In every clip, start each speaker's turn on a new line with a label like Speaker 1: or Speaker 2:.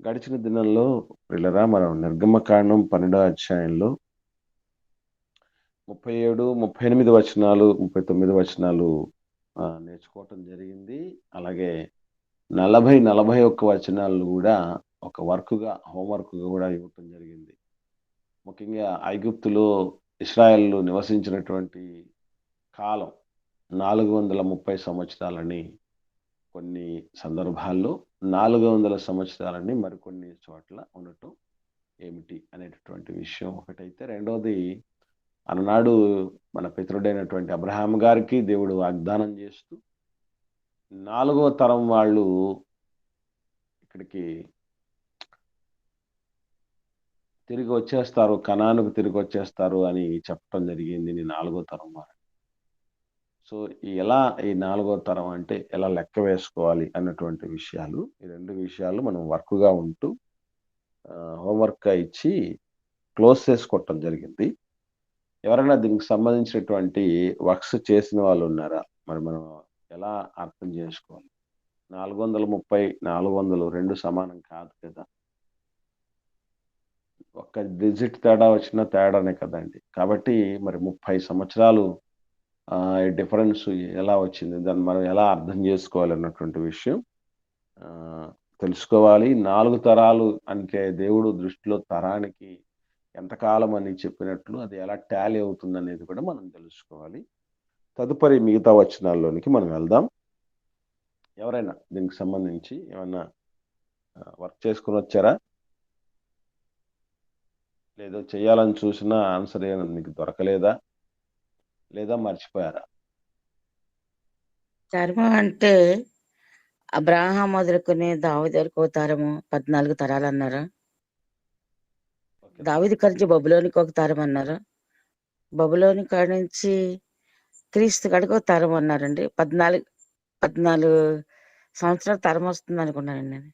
Speaker 1: గడిచిన దినంలో పిల్లరా మనం నిర్గమకాండం 12వ అధ్యాయంలో 37, 38 వచనాలు, 39 వచనాలు నేర్చుకోవటం జరిగింది. అలాగే 40, 41 వచనాలను గూడా ఒక హోంవర్క్‌గా గూడా ఇవ్వటం జరిగింది. ముఖ్యంగా ఐగుప్తులో ఇశ్రాయేలు నివసించినటువంటి కాలం 430 సంవత్సరాలని కొన్ని సందర్భాల్లో, 400 సంవత్సరాలని మరికొన్ని చోట్ల ఉండటం ఏమిటి అనేటటువంటి విషయం ఒకటైతే, రెండోది అలనాడు మన పితరుడైనటువంటి అబ్రహాం గారికి దేవుడు వాగ్దానం చేస్తూ 4వ తరం వాళ్ళు ఇక్కడికి తిరిగి వచ్చేస్తారు, కనానుకు తిరిగి వచ్చేస్తారు అని చెప్పడం జరిగింది. 4వ తరం వారు. సో ఎలా ఈ 4వ తరం అంటే ఎలా లెక్క వేసుకోవాలి అన్నటువంటి విషయాలు, ఈ 2 విషయాలు మనం వర్క్‌గా ఉంటూ హోంవర్క్‌గా ఇచ్చి క్లోజ్ చేసుకోవటం జరిగింది. ఎవరైనా దీనికి సంబంధించినటువంటి వర్క్స్ చేసిన వాళ్ళు ఉన్నారా? మరి మనం ఎలా అర్థం చేసుకోవాలి? 430, 400 2 సమానం కాదు కదా! ఒక్క డిజిట్ తేడా వచ్చినా తేడానే కదండీ! కాబట్టి మరి 30 సంవత్సరాలు డిఫరెన్స్ ఎలా వచ్చింది? దాన్ని మనం ఎలా అర్థం చేసుకోవాలన్నటువంటి విషయం తెలుసుకోవాలి. 4 తరాలు అంటే దేవుడు దృష్టిలో తరానికి ఎంతకాలం అని చెప్పినట్లు అది ఎలా టాలీ అవుతుందనేది కూడా మనం తెలుసుకోవాలి. తదుపరి మిగతా వచనాల్లోనికి మనం వెళ్దాం. ఎవరైనా దీనికి సంబంధించి ఏమన్నా వర్క్ చేసుకొని వచ్చారా? లేదో చేయాలని చూసినా ఆన్సర్ మీకు దొరకలేదా? లేదా మర్చిపోయారా?
Speaker 2: తరము అంటే అబ్రాహాం మొదలుకొని దావీదు వరకు ఒక తరము 14 తరాలు అన్నారు. దావీదు కాడి బబులోనికి ఒక తరం అన్నారు. బబులోని కాడి నుంచి క్రీస్తు కాడికి ఒక తరం అన్నారండి. 14 సంవత్సరాల తరం వస్తుంది అనుకున్నానండి నేను.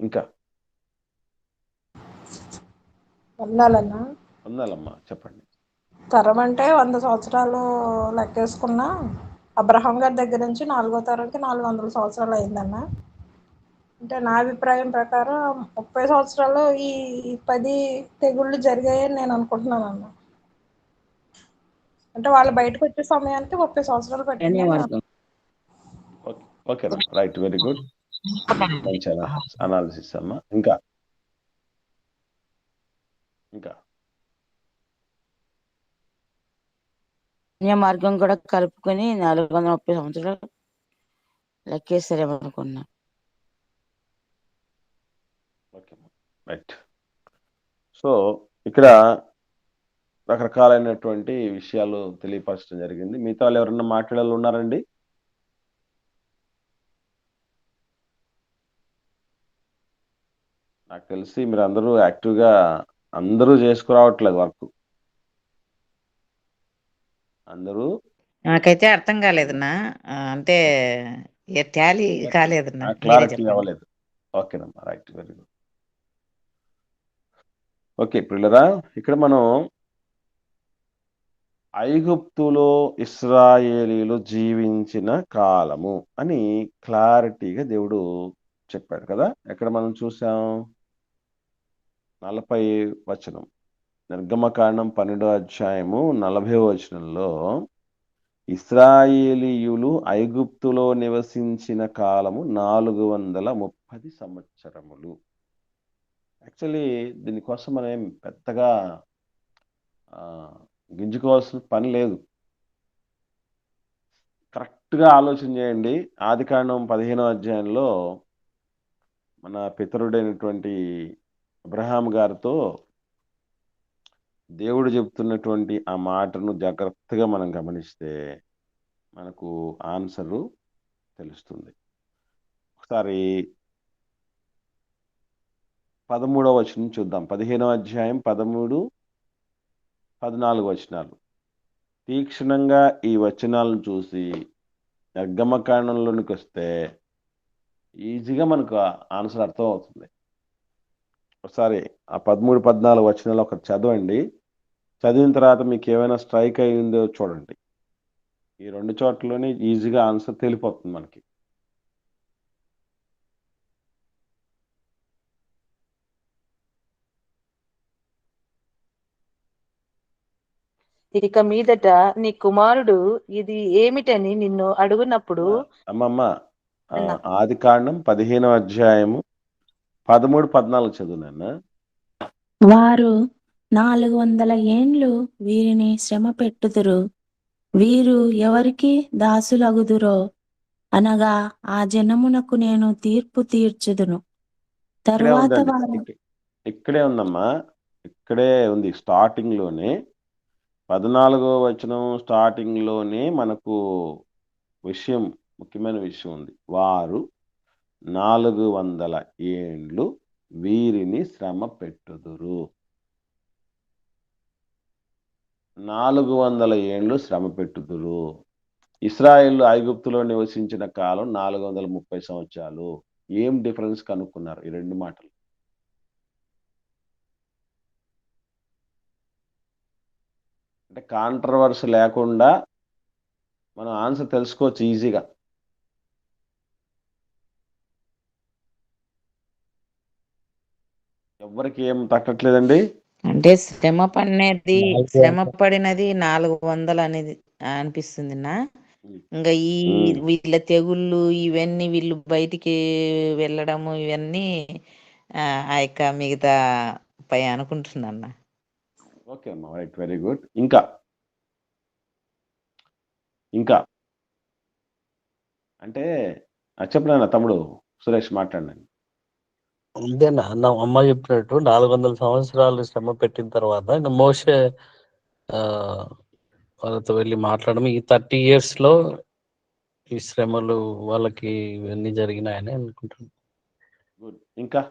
Speaker 1: ఇంకా వందాలమ్మా చెప్పండి.
Speaker 3: తరం అంటే 100 సంవత్సరాలు లెక్కేసుకున్నా అబ్రహాం గారి దగ్గర నుంచి 4వ తరంకి 400 సంవత్సరాలు అయిందన్న. అంటే నా అభిప్రాయం ప్రకారం 30 సంవత్సరాలు ఈ 10 తెగుళ్ళు జరిగాయని నేను అనుకుంటున్నాను అన్న. అంటే వాళ్ళు బయటకు వచ్చే సమయానికి 30 సంవత్సరాలు పట్టింది.
Speaker 1: ఓకే రైట్, వెరీ గుడ్, మంచి అనాలిసిస్ అమ్మా. ఇంకా
Speaker 2: మార్గం కూడా కలుపుకొని 430 సంవత్సరాలు లెక్కేస్తారేమో అనుకున్నా.
Speaker 1: Okay right. సో ఇక్కడ రకరకాలైనటువంటి విషయాలు తెలియపరచడం జరిగింది. మిగతా వాళ్ళు ఎవరన్నా మాట్లాడాలి ఉన్నారండి? నాకు తెలిసి మీరు అందరూ యాక్టివ్గా అందరూ చేసుకురావట్లేదు వర్క్. అందరూ
Speaker 4: నాకైతే అర్థం కాలేదన్నా, అంటే టాలీ కాలేదన్నా,
Speaker 1: క్లారిటీ అవ్వలేదు. ఓకేనమ్మా, రైట్, వెరీ గుడ్. ఓకే పిల్లరా, ఇక్కడ మనం ఐగుప్తులో ఇశ్రాయేలీలు జీవించిన కాలము అని క్లారిటీగా దేవుడు చెప్పాడు కదా. ఎక్కడ మనం చూసాం? 40వ వచనం, నిర్గమకాండం 12వ అధ్యాయము 40వ వచనంలో ఇశ్రాయేలీయులు ఐగుప్తులో నివసించిన కాలము 430 సంవత్సరములు. యాక్చువల్లీ దీనికోసం మనం పెద్దగా గింజుకోవాల్సిన పని లేదు. కరెక్ట్గా ఆలోచన చేయండి. ఆదికాండం 15వ అధ్యాయంలో మన పితరుడైనటువంటి అబ్రహాం గారితో దేవుడు చెప్తున్నటువంటి ఆ మాటను జాగ్రత్తగా మనం గమనిస్తే మనకు ఆన్సరు తెలుస్తుంది. ఒకసారి 13వ వచనం చూద్దాం. 15వ అధ్యాయం 13, 14 వచనాలు. తీక్షణంగా ఈ వచనాలను చూసి నిర్గమకాండంలోనికి వస్తే ఈజీగా మనకు ఆన్సర్ అర్థం అవుతుంది. ఒకసారి ఆ 13, 14 వచనాలు ఒకటి చదవండి. చదివిన తర్వాత మీకు ఏమైనా స్ట్రైక్ అయ్యిందో చూడండి. ఈ 2 చోట్లలోనే ఈజీగా ఆన్సర్ తెలిపోతుంది మనకి.
Speaker 5: ఇక మీదట నీ కుమారుడు ఇది ఏమిటని నిన్ను అడుగునప్పుడు
Speaker 1: అమ్మమ్మ
Speaker 5: అన్నా
Speaker 1: ఆది కాండం 15వ అధ్యాయము 13, 14 చదువు నాన్న.
Speaker 6: వారు 400 ఏండ్లు వీరిని శ్రమ పెట్టుదురు, వీరు ఎవరికి దాసులగుదురో అనగా ఆ జనమునకు నేను తీర్పు తీర్చుదును.
Speaker 1: ఇక్కడే
Speaker 6: తరువాత
Speaker 1: ఉందండి,
Speaker 6: వారు
Speaker 1: ఇక్కడే ఉందమ్మా, ఇక్కడే ఉంది స్టార్టింగ్ లోనే 14వ వచనం స్టార్టింగ్ లోనే మనకు విషయం, ముఖ్యమైన విషయం ఉంది. వారు 400 ఏండ్లు వీరిని శ్రమ పెట్టుదురు. 400 ఏండ్లు శ్రమ పెట్టుదురు. ఇశ్రాయేలు ఐగుప్తులో నివసించిన కాలం 430 సంవత్సరాలు. ఏం డిఫరెన్స్ కనుక్కున్నారు ఈ రెండు మాటలు? అంటే కాంట్రవర్సీ లేకుండా మనం ఆన్సర్ తెలుసుకోవచ్చు ఈజీగా. ఎవరికి ఏం తట్టట్లేదండి.
Speaker 4: అంటే శ్రమ
Speaker 7: నాలుగు
Speaker 4: పడినది 400 అనేది అనిపిస్తుంది నా. ఇంకా
Speaker 1: ఉమ్.
Speaker 4: వీళ్ళ తెగుళ్ళు ఇవన్నీ వీళ్ళు బయటికి వెళ్ళడము ఇవన్నీ ఆ యొక్క మిగతా పై అనుకుంటున్నా.
Speaker 1: ఓకే అమ్మా, రైట్, వెరీ గుడ్. ఇంకా అంటే చెప్పనా తమ్ముడు సురేష్, మాట్లాడండి.
Speaker 7: అంతేనా నా అమ్మ చెప్పినట్టు 400 సంవత్సరాలు శ్రమ పెట్టిన తర్వాత ఇంకా మోషే ఆ, వాళ్ళతో వెళ్ళి మాట్లాడడం, ఈ 30 years లో ఈ శ్రమలు వాళ్ళకి ఇవన్నీ జరిగినాయని అనుకుంటున్నాను.
Speaker 1: గుడ్. ఇంకా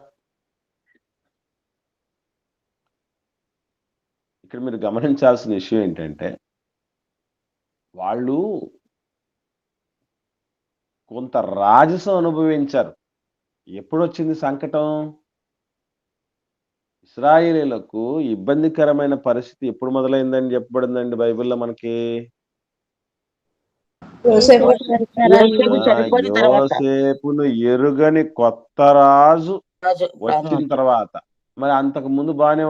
Speaker 1: ఇక్కడ మీరు గమనించాల్సిన విషయం ఏంటంటే వాళ్ళు కొంత రాజసం అనుభవించారు. ఎప్పుడు వచ్చింది సంకటం? ఇశ్రాయేలీలకు ఇబ్బందికరమైన పరిస్థితి ఎప్పుడు మొదలైందని చెప్పబడిందండి బైబిల్లో మనకి?
Speaker 3: యోసేపు
Speaker 2: యోసేపు చనిపోయిన తర్వాత
Speaker 1: యోసేపును ఎరుగని కొత్త రాజు
Speaker 2: రాజు
Speaker 1: వచ్చిన
Speaker 2: ప్రాణం
Speaker 1: తర్వాత. మరి అంతకు ముందు బాగానే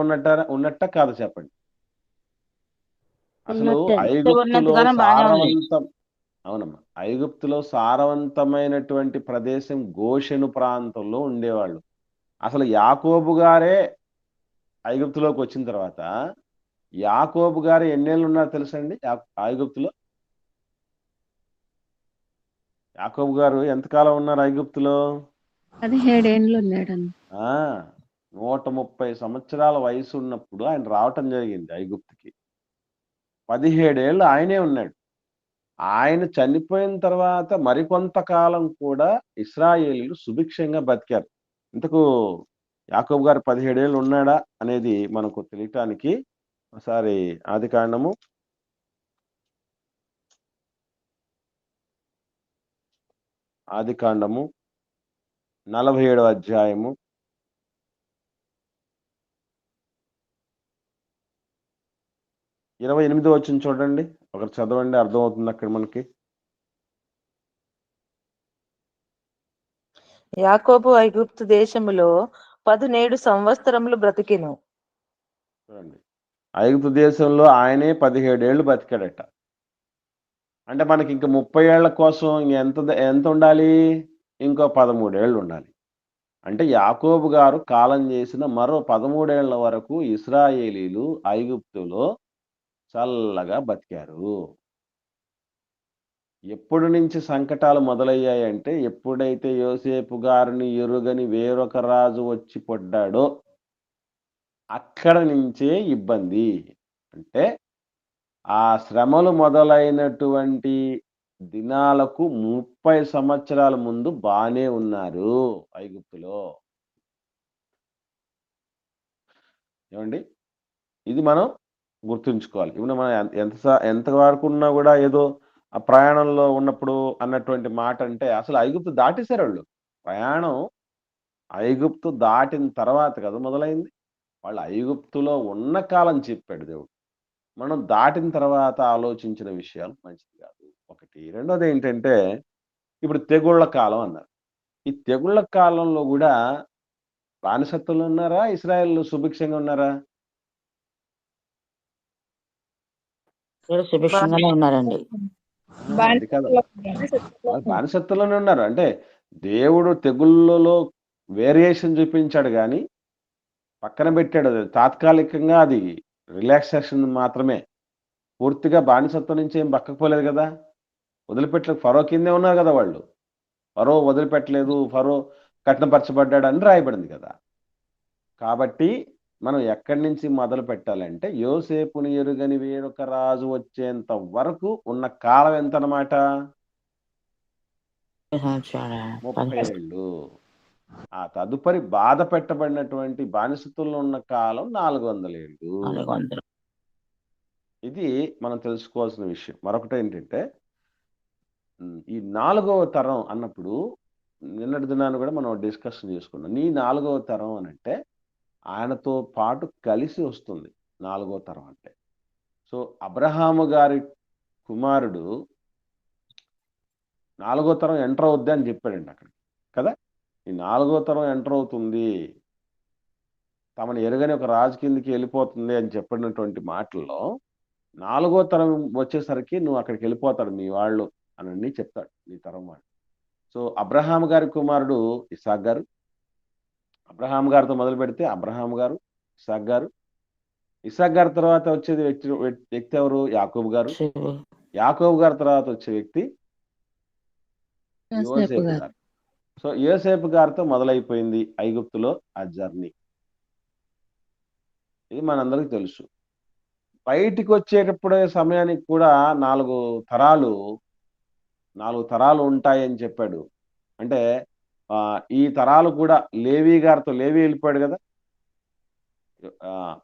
Speaker 1: ఉన్నట్ట కాదు చెప్పండి. అసలు ఐగుప్తులో
Speaker 2: ఉన్నట్టుగానే బాగానే ఉంది.
Speaker 1: సారవంతం, అవునమ్మా, ఐగుప్తులో సారవంతమైనటువంటి ప్రదేశం గోషెను ప్రాంతంలో ఉండేవాళ్ళు. అసలు యాకోబు గారే ఐగుప్తులోకి వచ్చిన తర్వాత యాకోబు గారు ఎన్నేళ్ళు ఉన్నారు తెలుసండి ఐగుప్తులో? యాకోబు గారు ఎంతకాలం ఉన్నారు ఐగుప్తులో?
Speaker 8: 17 ఏండ్లు ఉన్నాడన్న.
Speaker 1: 130 సంవత్సరాల వయసు ఉన్నప్పుడు ఆయన రావటం జరిగింది ఐగుప్తుకి. 17 ఏళ్ళు ఆయనే ఉన్నాడు. ఆయన చనిపోయిన తర్వాత మరికొంతకాలం కూడా ఇశ్రాయేలీలు సుభిక్షంగా బతికారు. ఇంతకు యాకోబు గారు 17 ఏళ్ళు ఉన్నాడా అనేది మనకు తెలియటానికి ఒకసారి ఆది కాండము 47వ అధ్యాయము 28వ వచనం చూడండి, ఒకరు చదవండి, అర్థమవుతుంది అక్కడ మనకి.
Speaker 5: యాకోబు ఐగుప్తు దేశములో 17 సంవత్సరములు బ్రతికెను.
Speaker 1: చూడండి, ఐగుప్తు దేశంలో ఆయనే 17 ఏళ్ళు బతికాడట. అంటే మనకి ఇంక 30 ఏళ్ల కోసం ఎంత ఉండాలి? ఇంకో 13 ఏళ్ళు ఉండాలి. అంటే యాకోబు గారు కాలం చేసిన మరో 13 ఏళ్ల వరకు ఇశ్రాయేలీలు ఐగుప్తులో చల్లగా బతికారు. ఎప్పుడు నుంచి సంకటాలు మొదలయ్యాయంటే ఎప్పుడైతే యోసేపు గారిని ఎరుగని వేరొక రాజు వచ్చి పడ్డాడో అక్కడ నుంచే ఇబ్బంది. అంటే ఆ శ్రమలు మొదలైనటువంటి దినాలకు 30 సంవత్సరాల ముందు బానే ఉన్నారు ఐగుప్తులో. ఏమండి, ఇది మనం గుర్తుంచుకోవాలి. ఇప్పుడు మనం ఎంత వరకు ఉన్నా కూడా ఏదో ఆ ప్రయాణంలో ఉన్నప్పుడు అన్నటువంటి మాట అంటే అసలు ఐగుప్తు దాటేశారు వాళ్ళు. ప్రయాణం ఐగుప్తు దాటిన తర్వాత కదా మొదలైంది. వాళ్ళు ఐగుప్తులో ఉన్న కాలం చెప్పాడు దేవుడు. మనం దాటిన తర్వాత ఆలోచించిన విషయాలు మంచిది కాదు. ఒకటి. రెండోది ఏంటంటే ఇప్పుడు తెగుళ్ళ కాలం అన్నారు. ఈ తెగుళ్ళ కాలంలో కూడా బానిసత్వంలో ఉన్నారా? ఇశ్రాయేలు సుభిక్షంగా ఉన్నారా?
Speaker 2: సుభిక్షంగానే ఉన్నారండి.
Speaker 1: అది కాదమ్మా, వాళ్ళు బానిసత్వంలోనే ఉన్నారు. అంటే దేవుడు తెగుళ్ళలో వేరియేషన్ చూపించాడు కానీ పక్కన పెట్టాడు. అది తాత్కాలికంగా, అది రిలాక్సేషన్ మాత్రమే. పూర్తిగా బానిసత్వం నుంచి ఏం పక్కకు పోలేదు కదా. వదిలిపెట్టలేదు. ఫరో కిందే ఉన్నారు కదా వాళ్ళు. ఫరో వదిలిపెట్టలేదు, ఫరో కఠినపరచబడ్డాడు అని రాయబడింది కదా. కాబట్టి మనం ఎక్కడి నుంచి మొదలు పెట్టాలంటే యోసేపుని ఎరుగని వేరొక రాజు వచ్చేంత వరకు ఉన్న కాలం ఎంత అన్నమాట? 30 ఏళ్ళు. ఆ తదుపరి బాధ పెట్టబడినటువంటి బానిసత్వంలో ఉన్న కాలం 400 ఏళ్ళు. ఇది మనం తెలుసుకోవాల్సిన విషయం. మరొకటి ఏంటంటే ఈ 4వ తరం అన్నప్పుడు నిన్నటి దినాన్ని కూడా మనం డిస్కషన్ చేసుకున్నాం. నీ 4వ తరం అని అంటే ఆయనతో పాటు కలిసి వస్తుంది 4వ తరం అంటే. సో అబ్రహాము గారి కుమారుడు 4వ తరం ఎంటర్ అవుద్ది అని చెప్పాడండి అక్కడ కదా. ఈ 4వ తరం ఎంటర్ అవుతుంది, తమను ఎరుగని ఒక రాజు కిందికి వెళ్ళిపోతుంది అని చెప్పినటువంటి మాటల్లో 4వ తరం వచ్చేసరికి నువ్వు అక్కడికి వెళ్ళిపోతాడు మీ వాళ్ళు అని చెప్తాడు, నీ తరం వాడు. సో అబ్రహాం గారి కుమారుడు ఇస్సాక్ గారు. అబ్రహాం గారితో మొదలు పెడితే అబ్రహాం గారు, ఇస్సాక్ గారు. ఇస్సాక్ గారి తర్వాత వచ్చేది వ్యక్తి ఎవరు? యాకోబు గారు. యాకోబు గారి తర్వాత వచ్చే వ్యక్తి యోసేపు గారు. సో యోసేపు గారితో మొదలైపోయింది ఐగుప్తులో ఆ జర్నీ. ఇది మనందరికీ తెలుసు. బయటికి వచ్చేటప్పుడే సమయానికి కూడా 4 తరాలు ఉంటాయని చెప్పాడు. అంటే ఈ తరాలు కూడా లేవి గారితో, లేవి వెళ్ళిపోయాడు కదా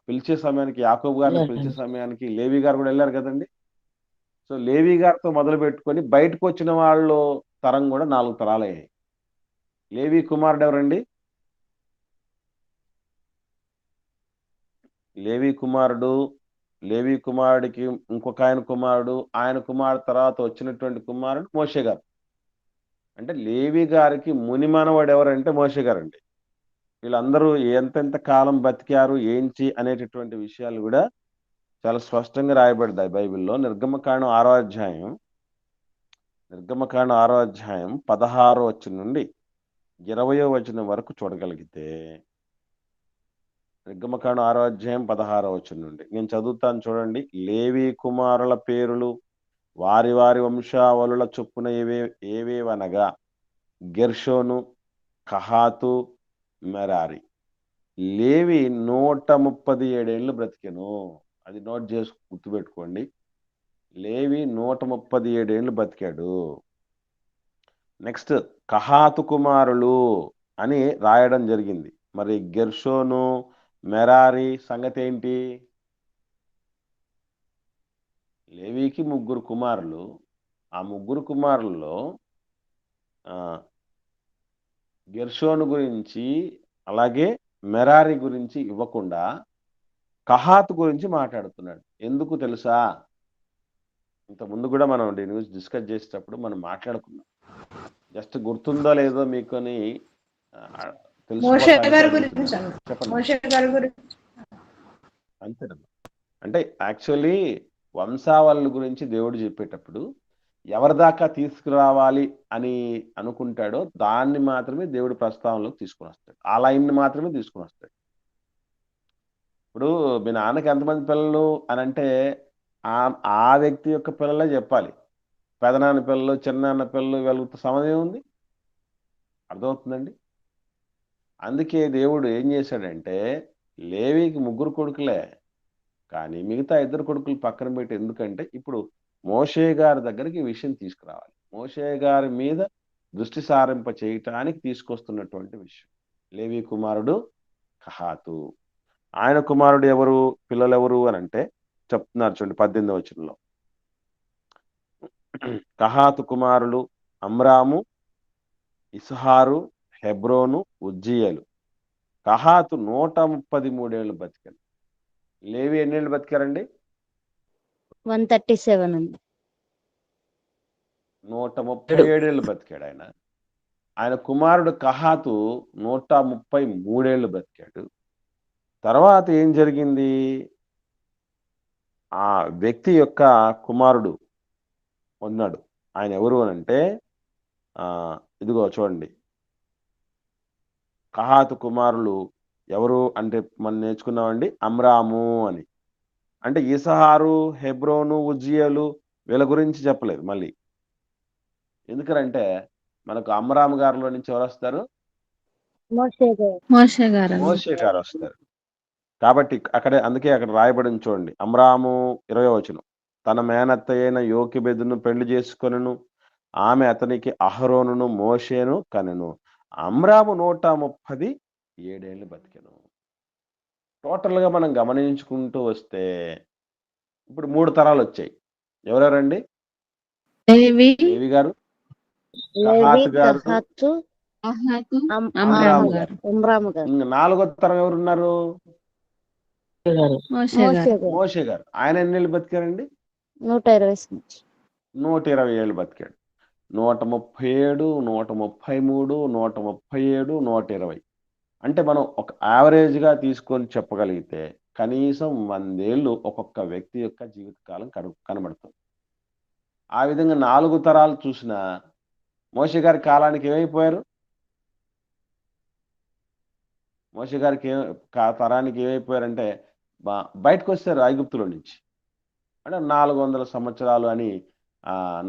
Speaker 1: పిలిచే సమయానికి, యాకోబు గారిని పిలిచే సమయానికి లేవి గారు కూడా వెళ్ళారు కదండి. సో లేవి గారితో మొదలు పెట్టుకొని బయటకు వచ్చిన వాళ్ళు తరం కూడా 4 తరాలు అయ్యాయి. లేవి కుమారుడు ఎవరండి? లేవి కుమారుడికి ఇంకొక ఆయన కుమారుడు, ఆయన కుమారుడు తర్వాత వచ్చినటువంటి కుమారుడు మోషే గారు. అంటే లేవి గారికి ముని మనవాడు ఎవరంటే మోషే గారండి. వీళ్ళందరూ ఎంతెంత కాలం బతికారు ఏంటి అనేటటువంటి విషయాలు కూడా చాలా స్పష్టంగా రాయబడ్డాయి బైబిల్లో. నిర్గమకాండం 6వ అధ్యాయం 16వ వచనం నుండి 20వ వచనం వరకు చూడగలిగితే, నిర్గమకాండం 6వ అధ్యాయం 16వ వచనం నుండి నేను చదువుతాను చూడండి. లేవి కుమారుల పేరులు వారి వారి వంశావళుల చొప్పున ఏవేవనగా గెర్షోను, కహాతు, మెరారి. లేవి 137 ఏళ్ళు బ్రతికెను. అది నోట్ చేసి గుర్తుపెట్టుకోండి. లేవి 137 ఏళ్ళు బతికాడు. నెక్స్ట్ కహాతు కుమారులు అని రాయడం జరిగింది. మరి గెర్షోను, మెరారి సంగతి ఏంటి? లేవికి 3 కుమారులు. ఆ 3 కుమారుల్లో గెర్షోను గురించి అలాగే మెరారి గురించి ఇవ్వకుండా కహాతు గురించి మాట్లాడుతున్నాడు. ఎందుకు తెలుసా? ఇంతకుముందు కూడా మనం న్యూస్ డిస్కస్ చేసేటప్పుడు మనం మాట్లాడుకున్నాం. జస్ట్ గుర్తుందో లేదో మీకొని
Speaker 3: చెప్పండి.
Speaker 1: అంతేనమ్మా. అంటే యాక్చువల్లీ వంశావళుల గురించి దేవుడు చెప్పేటప్పుడు ఎవరి దాకా తీసుకురావాలి అని అనుకుంటాడో దాన్ని మాత్రమే దేవుడు ప్రస్తావనలోకి తీసుకుని వస్తాడు. ఆ లైన్ని మాత్రమే తీసుకుని వస్తాడు. ఇప్పుడు మీ నాన్నకి ఎంతమంది పిల్లలు అని అంటే ఆ వ్యక్తి యొక్క పిల్లలే చెప్పాలి. పెదనాన్న పిల్లలు, చిన్నాన్న పిల్లలు వీళ్ళతో సమయం ఉంది. అర్థమవుతుందండి? అందుకే దేవుడు ఏం చేశాడంటే లేవికి 3 కొడుకులే, కానీ మిగతా 2 కొడుకులు పక్కన పెట్టి, ఎందుకంటే ఇప్పుడు మోషే గారి దగ్గరికి విషయం తీసుకురావాలి. మోషే గారి మీద దృష్టి సారింప చేయటానికి తీసుకొస్తున్నటువంటి విషయం. లేవి కుమారుడు కహాతు. ఆయన కుమారుడు ఎవరు, పిల్లలు ఎవరు అని అంటే చెప్తున్నారు చూడండి 18వ వచనంలో. కహాతు కుమారులు అమ్రాము, ఇస్హారు, హెబ్రోను, ఉజ్జీయేలు. కహాతు 133 ఏళ్ళు బతికారు. లేవి ఎన్నేళ్ళు బతికారండి?
Speaker 8: 137 అండి.
Speaker 1: 137 ఏళ్ళు బతికాడు ఆయన. ఆయన కుమారుడు కహాతు 133 ఏళ్ళు బతికాడు. తర్వాత ఏం జరిగింది? ఆ వ్యక్తి యొక్క కుమారుడు ఉన్నాడు. ఆయన ఎవరు అని అంటే ఇదిగో చూడండి, కహాతు కుమారులు ఎవరు అంటే మనం నేర్చుకున్నామండి, అమ్రాము అని. అంటే ఇసహారు, హెబ్రోను, ఉజ్జియేలు వీళ్ళ గురించి చెప్పలేదు మళ్ళీ. ఎందుకంటే మనకు అమ్రాము గారిలో నుంచి ఎవరు వస్తారు?
Speaker 8: మోషే గారు
Speaker 1: మోషే గారు వస్తారు. కాబట్టి అందుకే అక్కడ రాయబడిన చూడండి, అమ్రాము 20వ వచనం, తన మేనత్త అయిన యోకెబెదును పెళ్లి చేసుకొనెను, ఆమె అతనికి అహరోనును మోషేను కనెను. అమ్రాము 137 బతికెను. టోటల్ గా మనం గమనించుకుంటూ వస్తే ఇప్పుడు 3 తరాలు వచ్చాయి. ఎవరెవరండి?
Speaker 8: లేవి
Speaker 1: లేవి గారు, కహాతు గారు, అమ్రాము గారు. ఇంకా 4వ తరం ఎవరున్నారు?
Speaker 8: మోషే గారు
Speaker 1: మోషే గారు. ఆయన ఎన్నేళ్ళు బతికారండి? 120 ఏళ్ళు బతికాడు. 137, 133, 137, 120. అంటే మనం ఒక యావరేజ్గా తీసుకొని చెప్పగలిగితే కనీసం 100 ఏళ్ళు ఒక్కొక్క వ్యక్తి యొక్క జీవితకాలం కనబడుతుంది. ఆ విధంగా 4 తరాలు చూసిన మోషే గారి కాలానికి ఏమైపోయారు? మోషే గారికి తరానికి ఏమైపోయారంటే బయటకు వచ్చారు ఐగుప్తులో నుంచి. అంటే 400 సంవత్సరాలు అని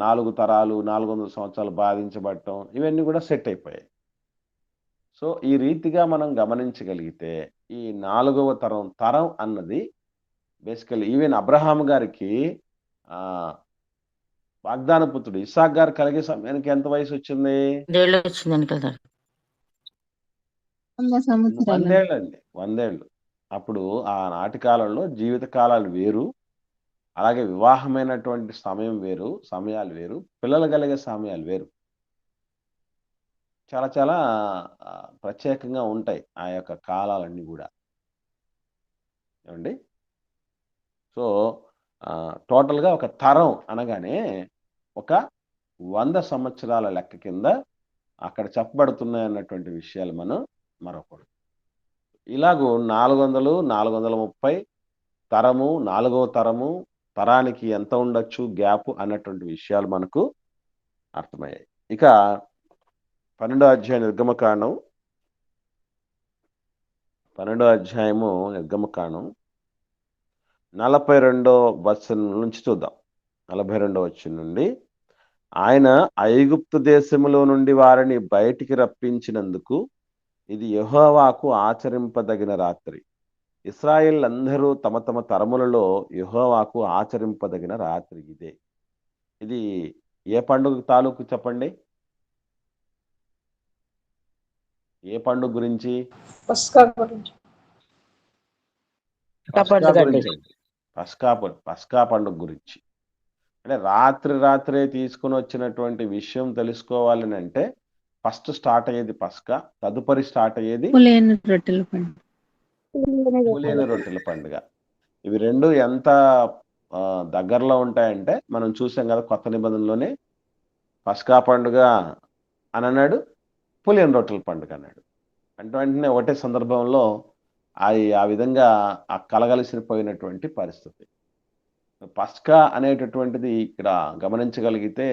Speaker 1: 4 తరాలు 400 సంవత్సరాలు బాధించబడటం ఇవన్నీ కూడా సెట్ అయిపోయాయి. సో ఈ రీతిగా మనం గమనించగలిగితే ఈ 4వ తరం అన్నది బేసికల్లీ ఈవెన్ అబ్రహాం గారికి వాగ్దాన పుత్రుడు ఇస్సాక్ గారు కలిగే సమయానికి ఎంత వయసు వచ్చింది? 100 ఏళ్ళండి. 100 ఏళ్ళు. అప్పుడు ఆనాటి కాలంలో జీవిత కాలాలు వేరు, అలాగే వివాహమైనటువంటి సమయం వేరు, సమయాలు వేరు, పిల్లలు కలిగే సమయాలు వేరు. చాలా చాలా ప్రత్యేకంగా ఉంటాయి ఆ యొక్క కాలాలన్నీ కూడా. ఏమండి? సో టోటల్గా ఒక తరం అనగానే ఒక 100 సంవత్సరాల లెక్క కింద అక్కడ చెప్పబడుతున్నాయి అన్నటువంటి విషయాలు మనం మరొకటి. ఇలాగూ 400, 430 తరము, 4వ తరము, తరానికి ఎంత ఉండొచ్చు గ్యాప్ అన్నటువంటి విషయాలు మనకు అర్థమయ్యాయి. ఇక 12వ అధ్యాయం నిర్గమకాండం, 12వ అధ్యాయము నిర్గమకాండం 42వ వచనం నుంచి చూద్దాం. 42వ వచనం నుండి, ఆయన ఐగుప్తు దేశములో నుండి వారిని బయటికి రప్పించినందుకు ఇది యెహోవాకు ఆచరింపదగిన రాత్రి. ఇశ్రాయేల్ అందరూ తమ తమ తరములలో యెహోవాకు ఆచరింపదగిన రాత్రి ఇదే. ఇది ఏ పండుగ తాలూకు చెప్పండి? ఏ పండుగ గురించి?
Speaker 3: పస్కా గురించి.
Speaker 1: పస్కా పండుగ గురించి. అంటే రాత్రే తీసుకుని వచ్చినటువంటి విషయం తెలుసుకోవాలని అంటే ఫస్ట్ స్టార్ట్ అయ్యేది పస్కా, తదుపరి స్టార్ట్ అయ్యేది
Speaker 8: పులియని రొట్టెల పండుగ.
Speaker 1: పులియని రొట్టెల పండుగ. ఇవి రెండు ఎంత దగ్గరలో ఉంటాయంటే మనం చూసాం కదా, కొత్త నిబంధనలోనే పస్కా పండుగ అని అన్నాడు, పులియని రొట్టెల పండుగ అన్నాడు. అంటే వెంటనే ఒకటే సందర్భంలో ఆ విధంగా కలగలిసిపోయినటువంటి పరిస్థితి. పస్కా అనేటటువంటిది ఇక్కడ గమనించగలిగితే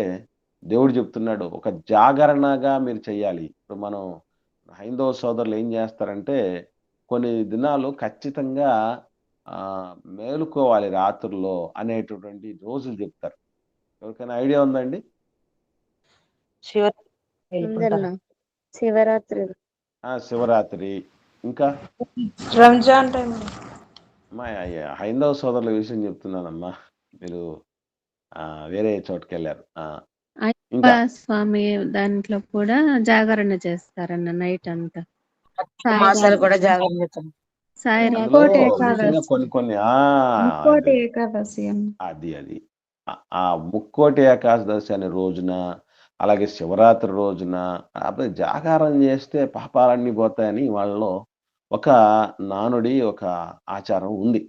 Speaker 1: దేవుడు చెప్తున్నాడు, ఒక జాగరణగా మీరు చెయ్యాలి. ఇప్పుడు మనం హైందవ సోదరులు ఏం చేస్తారంటే కొన్ని దినాలు ఖచ్చితంగా మేలుకోవాలి రాత్రుల్లో అనేటటువంటి రోజులు చెప్తారు. ఎవరికైనా ఐడియా ఉందండి? శివరాత్రి, ఇంకా
Speaker 3: రంజాన్ టైం.
Speaker 1: హైందవ సోదరుల విషయం చెప్తున్నానమ్మా, మీరు వేరే చోటుకి వెళ్ళారు.
Speaker 8: ఇంకా స్వామి దాంట్లో కూడా జాగరణ చేస్తారన్న నైట్ అంతా.
Speaker 2: కూడా జాగరణ చేస్తారు.
Speaker 1: అది ఆ ముక్కోటి ఏకాదశి అనే రోజున, అలాగే శివరాత్రి రోజున జాగారం చేస్తే పాపాలన్నీ పోతాయని వాళ్ళలో ఒక నానుడి, ఒక ఆచారం ఉంది.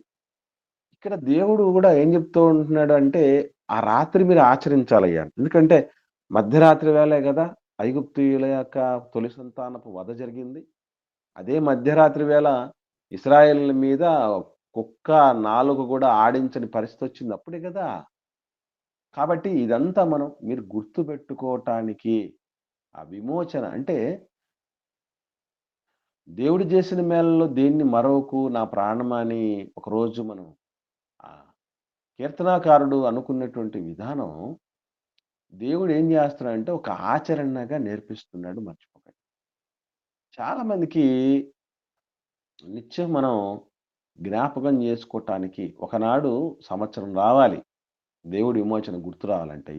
Speaker 1: ఇక్కడ దేవుడు కూడా ఏం చెప్తూ ఉంటున్నాడు అంటే ఆ రాత్రి మీరు ఆచరించాలయ్యా. ఎందుకంటే మధ్యరాత్రి వేళే కదా ఐగుప్తీయుల యొక్క తొలి సంతానపు వధ జరిగింది. అదే మధ్యరాత్రి వేళ ఇశ్రాయేల్ మీద కుక్క నాలుక కూడా ఆడించని పరిస్థితి వచ్చింది అప్పుడే కదా. కాబట్టి ఇదంతా మీరు గుర్తుపెట్టుకోవటానికి ఆ విమోచన అంటే దేవుడు చేసిన మేలలో దేన్ని మరవకు నా ప్రాణమా అని ఒకరోజు మనం ఆ కీర్తనాకారుడు అనుకున్నటువంటి విధానం దేవుడు ఏం చేస్తున్నాడంటే ఒక ఆచరణగా నేర్పిస్తున్నాడు, మర్చిపోకండి. చాలా మందికి నిత్యం మనం జ్ఞాపకం చేసుకోవటానికి ఒకనాడు సంవత్సరం రావాలి దేవుడి విమోచన గుర్తు రావాలంటే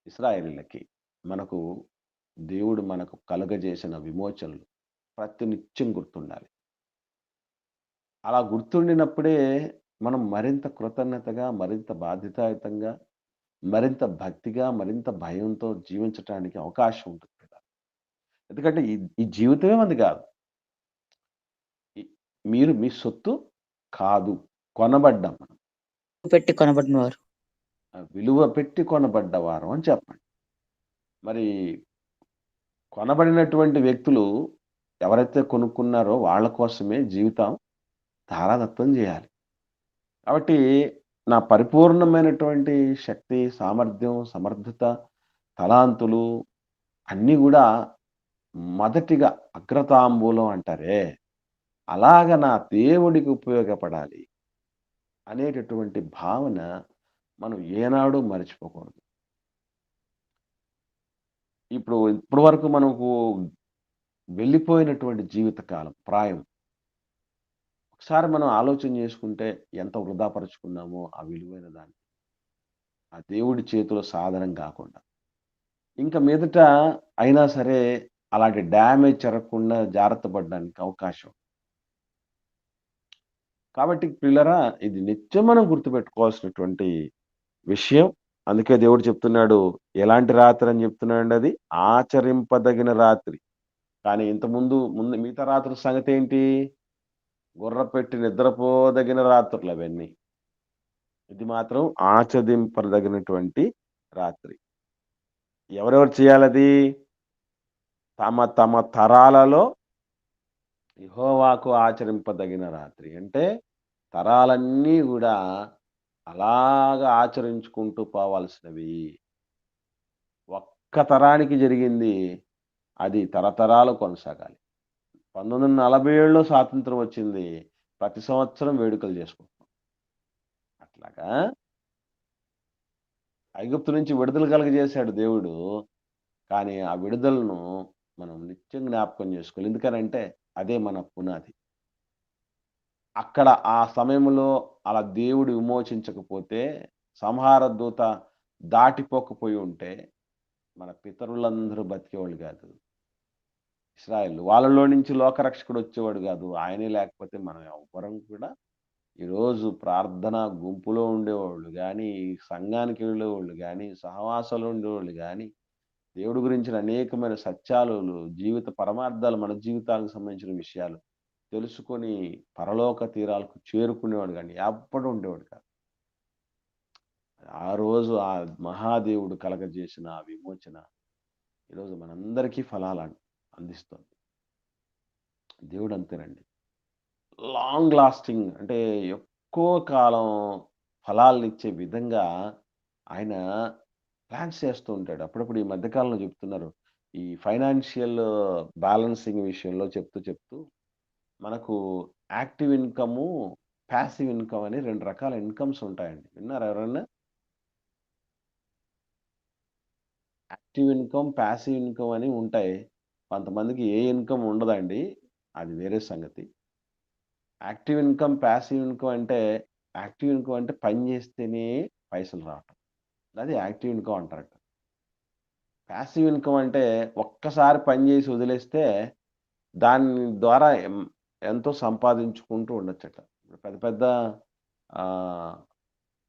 Speaker 1: ఇశ్రాయేలీయులకి మనకు దేవుడు మనకు కలుగజేసిన విమోచనలు ప్రతినిత్యం గుర్తుండాలి. అలా గుర్తుండినప్పుడే మనం మరింత కృతజ్ఞతగా, మరింత బాధ్యతాయుతంగా, మరింత భక్తిగా, మరింత భయంతో జీవించటానికి అవకాశం ఉంటుంది కదా. ఎందుకంటే ఈ జీవితమే మనది కాదు. మీరు మీ సొత్తు కాదు, కొనబడ్డాం మనం.
Speaker 2: పెట్టి కొనబడిన వారు.
Speaker 1: విలువ పెట్టి కొనబడ్డవారు అని చెప్పండి. మరి కొనబడినటువంటి వ్యక్తులు ఎవరైతే కొనుక్కున్నారో వాళ్ళ కోసమే జీవితం ధారాదత్తం చేయాలి. కాబట్టి నా పరిపూర్ణమైనటువంటి శక్తి, సామర్థ్యం, సమర్థత, తలాంతులు అన్నీ కూడా మొదటిగా అగ్రతాంబూలం అంటారే, అలాగ నా దేవుడికి ఉపయోగపడాలి అనేటటువంటి భావన మనం ఏనాడు మర్చిపోకూడదు. ఇప్పటి వరకు మనకు వెళ్ళిపోయినటువంటి జీవితకాలం, ప్రాయం ఒకసారి మనం ఆలోచన చేసుకుంటే ఎంత వృధాపరుచుకున్నామో ఆ విలువైన దాన్ని, ఆ దేవుడి చేతిలో సాధనం కాకుండా. ఇంకా మీదట అయినా సరే అలాంటి డ్యామేజ్ జరగకుండా జాగ్రత్త పడడానికి అవకాశం. కాబట్టి పిల్లరా, ఇది నిత్యం మనం గుర్తుపెట్టుకోవాల్సినటువంటి విషయం. అందుకే దేవుడు చెప్తున్నాడు, ఎలాంటి రాత్రి అని చెప్తున్నాడు, అది ఆచరింపదగిన రాత్రి. కానీ ముందు మిగతా రాత్రుల సంగతి ఏంటి? గుర్ర పెట్టి నిద్రపోదగిన రాత్రులు అవన్నీ. ఇది మాత్రం ఆచరింపదగినటువంటి రాత్రి. ఎవరెవరు చేయాలది? తమ తమ తరాలలో యెహోవాకు ఆచరింపదగిన రాత్రి. అంటే తరాలన్నీ కూడా అలాగా ఆచరించుకుంటూ పోవాల్సినవి. ఒక్క తరానికి జరిగింది, అది తరతరాలు కొనసాగాలి. 1947లో స్వాతంత్రం వచ్చింది, ప్రతి సంవత్సరం వేడుకలు చేసుకుంటున్నాం. అట్లాగా ఐగుప్తు నుంచి విడుదల కలుగజేశాడు దేవుడు. కానీ ఆ విడుదలను మనం నిత్యం జ్ఞాపకం చేసుకోవాలి. ఎందుకనంటే అదే మన పునాది. అక్కడ ఆ సమయంలో అలా దేవుడు విమోచించకపోతే, సంహార దూత దాటిపోకపోయి ఉంటే మన పితరులందరూ బతికేవాళ్ళు కాదు. ఇశ్రాయేల్ వాళ్ళలో నుంచి లోకరక్షకుడు వచ్చేవాడు కాదు. ఆయనే లేకపోతే మనం ఎవ్వరం కూడా ఈరోజు ప్రార్థన గుంపులో ఉండేవాళ్ళు కానీ, సంఘానికి వెళ్ళేవాళ్ళు కానీ, సహవాసాలు ఉండేవాళ్ళు కానీ, దేవుడి గురించిన అనేకమైన సత్యాలు, జీవిత పరమార్థాలు, మన జీవితాలకు సంబంధించిన విషయాలు తెలుసుకొని పరలోక తీరాలకు చేరుకునేవాడు కానీ ఎప్పుడు ఉండేవాడు కాదు. ఆ రోజు ఆ మహాదేవుడు కలగజేసిన ఆ విమోచన ఈరోజు మనందరికీ ఫలాలు అందిస్తుంది. దేవుడు అంతేనండి, లాంగ్ లాస్టింగ్ అంటే ఎక్కువ కాలం ఫలాలను ఇచ్చే విధంగా ఆయన ప్లాన్స్ చేస్తూ ఉంటాడు. అప్పుడప్పుడు ఈ మధ్యకాలంలో చెప్తున్నారు, ఈ ఫైనాన్షియల్ బ్యాలెన్సింగ్ విషయంలో చెప్తూ మనకు యాక్టివ్ ఇన్కము, ప్యాసివ్ ఇన్కమ్ అని 2 రకాల ఇన్కమ్స్ ఉంటాయండి. విన్నారా ఎవరన్నా? యాక్టివ్ ఇన్కమ్, ప్యాసివ్ ఇన్కమ్ అని ఉంటాయి. కొంతమందికి ఏ ఇన్కమ్ ఉండదండి, అది వేరే సంగతి. యాక్టివ్ ఇన్కమ్, ప్యాసివ్ ఇన్కమ్ అంటే, యాక్టివ్ ఇన్కమ్ అంటే పని చేస్తేనే పైసలు రావటం, అది యాక్టివ్ ఇన్కమ్ అంటారట. ప్యాసివ్ ఇన్కమ్ అంటే ఒక్కసారి పని చేసి వదిలేస్తే దాని ద్వారా ఎంతో సంపాదించుకుంటూ ఉండొచ్చట. పెద్ద పెద్ద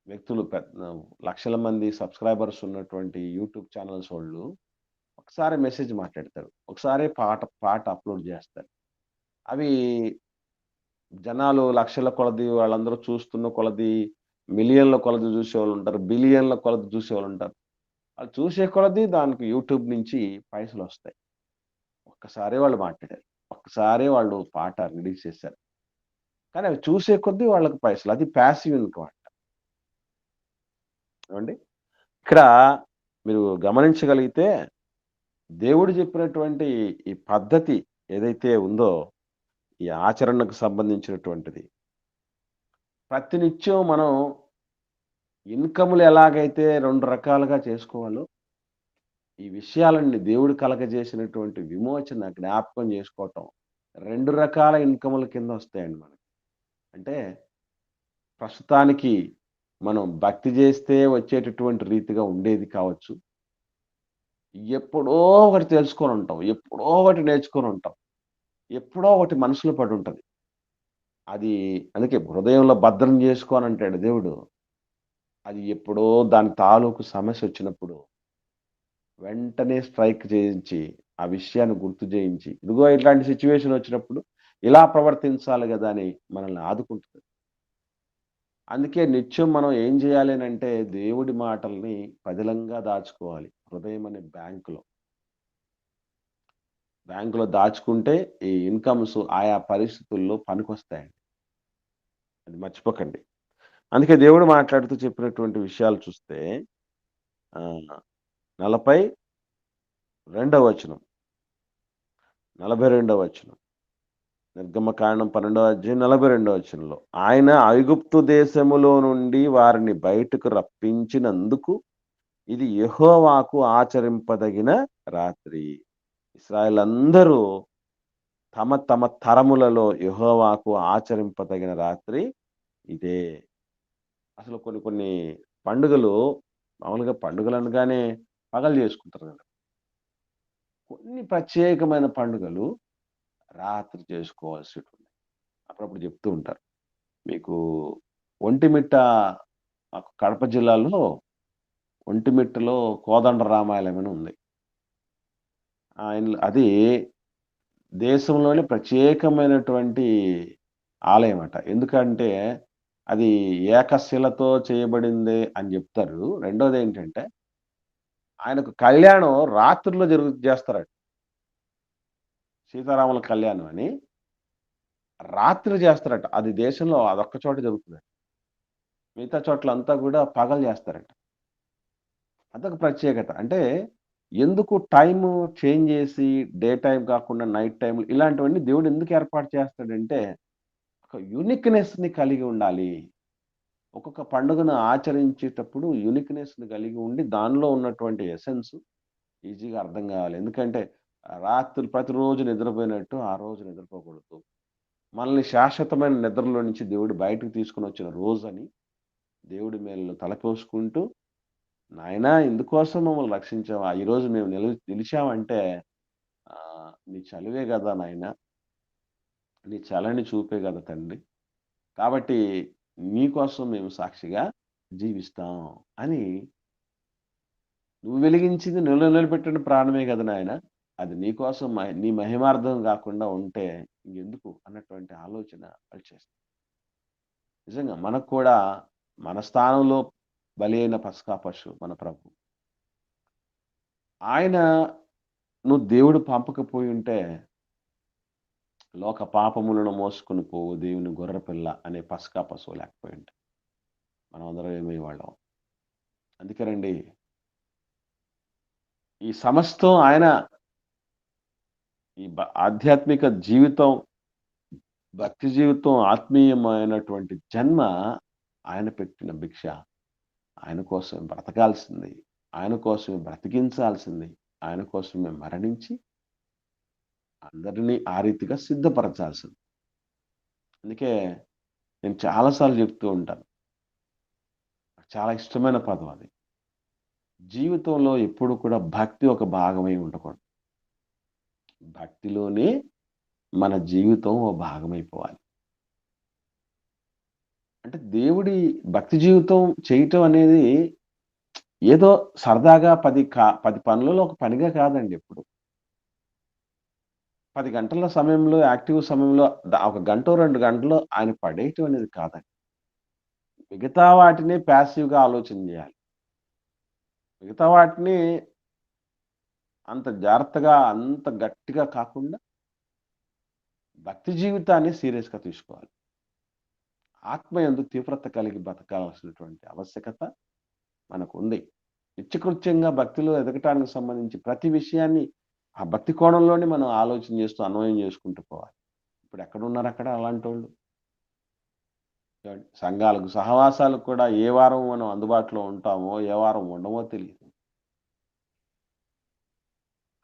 Speaker 1: వ్యక్తులు, లక్షల మంది సబ్స్క్రైబర్స్ ఉన్నటువంటి యూట్యూబ్ ఛానల్స్ వాళ్ళు ఒకసారి మెసేజ్ మాట్లాడతారు, ఒకసారి పాట అప్లోడ్ చేస్తారు. అవి జనాలు లక్షల కొలది, వాళ్ళందరూ చూస్తున్న కొలది, మిలియన్ల కొలది చూసేవాళ్ళు ఉంటారు, బిలియన్ల కొలది చూసేవాళ్ళు ఉంటారు. వాళ్ళు చూసే కొలది దానికి యూట్యూబ్ నుంచి పైసలు వస్తాయి. ఒక్కసారి వాళ్ళు మాట్లాడారు, ఒక్కసారి వాళ్ళు పాట రిలీజ్ చేశారు, కానీ అవి చూసే కొద్దీ వాళ్ళకి పైసలు. అది ప్యాసివ్ ఇన్కమ్ అంట. ఏమండి? ఇక్కడ మీరు గమనించగలిగితే దేవుడు చెప్పినటువంటి ఈ పద్ధతి ఏదైతే ఉందో, ఈ ఆచరణకు సంబంధించినటువంటిది, ప్రతినిత్యం మనం ఇన్కములు ఎలాగైతే 2 రకాలుగా చేసుకోవాలో, ఈ విషయాలన్నీ దేవుడు కలగజేసినటువంటి విమోచన జ్ఞాపకం చేసుకోవటం 2 రకాల ఇన్కముల కింద వస్తాయండి మనకి. అంటే ప్రస్తుతానికి మనం భక్తి చేస్తే వచ్చేటటువంటి రీతిగా ఉండేది కావచ్చు. ఎప్పుడో ఒకటి తెలుసుకొని ఉంటాం. ఎప్పుడో ఒకటి నేర్చుకొని ఉంటాం. ఎప్పుడో ఒకటి మనసులో పడి ఉంటది. అది అందుకే హృదయంలో భద్రం చేసుకోని అంటాడు దేవుడు. అది ఎప్పుడో దాని తాలూకు సమస్య వచ్చినప్పుడు వెంటనే స్ట్రైక్ చేయించి, ఆ విషయాన్ని గుర్తు చేయించి, ఇదిగో ఇట్లాంటి సిట్యుయేషన్ వచ్చినప్పుడు ఇలా ప్రవర్తించాలి గదా! అని మనల్ని ఆదుకుంటది. అందుకే నిత్యం మనం ఏం చేయాలి అనంటే దేవుడి మాటల్ని పదిలంగా దాచుకోవాలి. హృదయం అనే బ్యాంకులో. బ్యాంకులో దాచుకుంటే ఈ ఇన్కమ్స్ ఆయా పరిస్థితుల్లో పనికొస్తాయండి. అది మర్చిపోకండి. అందుకే దేవుడు మాట్లాడుతూ చెప్పినటువంటి విషయాలు చూస్తే 42వ వచనం, 42వ వచనం. నిర్గమకాండం 12వ అధ్యాయం 42వ వచనంలో, ఆయన ఐగుప్తు దేశములో నుండి వారిని బయటకు రప్పించినందుకు ఇది యెహోవాకు ఆచరింపదగిన రాత్రి. ఇశ్రాయేలందరూ తమ తమ తరములలో యెహోవాకు ఆచరింపదగిన రాత్రి ఇదే. అసలు కొన్ని కొన్ని పండుగలు మామూలుగా పండుగలు అనగానే పగలు చేసుకుంటారు కదా. కొన్ని ప్రత్యేకమైన పండుగలు రాత్రి చేసుకోవాల్సి ఉంటుంది. అప్పుడప్పుడు చెప్తూ ఉంటారు. మీకు ఒంటిమిట్ట కడప జిల్లాలో ఒంటిమిట్టలో కోదండ రామాలయం అని ఉంది. అది దేశంలోనే ప్రత్యేకమైనటువంటి ఆలయం అట. ఎందుకంటే అది ఏకశిలతో చేయబడింది అని చెప్తారు. రెండోది ఏంటంటే ఆయనకు కళ్యాణం రాత్రుల్లో చేస్తారట. సీతారాముల కళ్యాణం అని రాత్రి చేస్తారట. అది దేశంలో అదొక్క చోట జరుగుతుందట. మిగతా చోట్లంతా కూడా పగలు చేస్తారట. అదొక ప్రత్యేకత. అంటే ఎందుకు టైము చేంజ్ చేసి డే టైం కాకుండా నైట్ టైం ఇలాంటివన్నీ దేవుడు ఎందుకు ఏర్పాటు చేస్తాడంటే ఒక యూనిక్‌నెస్‌ని కలిగి ఉండాలి. ఒక్కొక్క పండుగను ఆచరించేటప్పుడు యూనిక్‌నెస్‌ని కలిగి ఉండి దానిలో ఉన్నటువంటి ఎసెన్స్ ఈజీగా అర్థం కావాలి. ఎందుకంటే రాత్రి ప్రతిరోజు నిద్రపోయినట్టు ఆ రోజు నిద్రపోకూడదు. మనల్ని శాశ్వతమైన నిద్రలో నుంచి దేవుడు బయటకు తీసుకొని వచ్చిన రోజని దేవుడి మేలు తలపోసుకుంటూ, నాయనా ఇందుకోసం మమ్మల్ని రక్షించావా? ఈరోజు మేము నిలిచామంటే నీ చలువే కదా నాయనా, నీ చలని చూపే కదా తండ్రి. కాబట్టి నీకోసం మేము సాక్షిగా జీవిస్తాం అని, నువ్వు వెలిగించింది నిలబెట్టిన ప్రాణమే కదా నాయన, అది నీకోసం నీ మహిమార్థం కాకుండా ఉంటే ఇంకెందుకు అన్నటువంటి ఆలోచన వాళ్ళు చేస్తారు. నిజంగా మనకు కూడా మన స్థానంలో బలి అయిన పస్కా పశువు మన ప్రభు. ఆయన నువ్వు దేవుడు పంపకపోయి ఉంటే లోక పాపములను మోసుకుని పోవు దేవుని గొర్రెపిల్ల అనే పస్కా పశువు లేకపోయి ఉంటే మనం అందరం ఏమయ్యేవాళ్ళం. అందుకేనండి ఈ సమస్తం ఆయన ఈ ఆధ్యాత్మిక జీవితం, భక్తి జీవితం, ఆత్మీయమైనటువంటి జన్మ ఆయన పెట్టిన భిక్ష. ఆయన కోసమే బ్రతకాల్సింది, ఆయన కోసమే బ్రతికించాల్సింది, ఆయన కోసమే మరణించి అందరినీ ఆ రీతిగా సిద్ధపరచాల్సింది. అందుకే నేను చాలాసార్లు చెప్తూ ఉంటాను, చాలా ఇష్టమైన పదం అది. జీవితంలో ఎప్పుడు కూడా భక్తి ఒక భాగమై ఉండకూడదు. భక్తిలోనే మన జీవితం ఓ భాగమైపోవాలి. అంటే దేవుడి భక్తి జీవితం చేయటం అనేది ఏదో సరదాగా 10 పనులలో ఒక పనిగా కాదండి. ఎప్పుడు 10 గంటల సమయంలో యాక్టివ్ సమయంలో ఒక గంటో 2 గంటలు ఆయన పడేయటం అనేది కాదండి. మిగతా వాటిని ప్యాసివ్‌గా ఆలోచన చేయాలి. మిగతా వాటిని అంత జాగ్రత్తగా, అంత గట్టిగా కాకుండా భక్తి జీవితాన్ని సీరియస్‌గా తీసుకోవాలి. ఆత్మయందు తీవ్రత కలిగి బతకాల్సినటువంటి ఆవశ్యకత మనకు ఉంది. నిత్యకృత్యంగా భక్తిలో ఎదగటానికి సంబంధించి ప్రతి విషయాన్ని ఆ భక్తి కోణంలోనే మనం ఆలోచన చేస్తూ అన్వయం చేసుకుంటూ పోవాలి. ఇప్పుడు ఎక్కడున్నారు అక్కడ అలాంటి వాళ్ళు? సంఘాలకు సహవాసాలకు కూడా ఏ వారం మనం అందుబాటులో ఉంటామో ఏ వారం ఉండమో తెలియదు.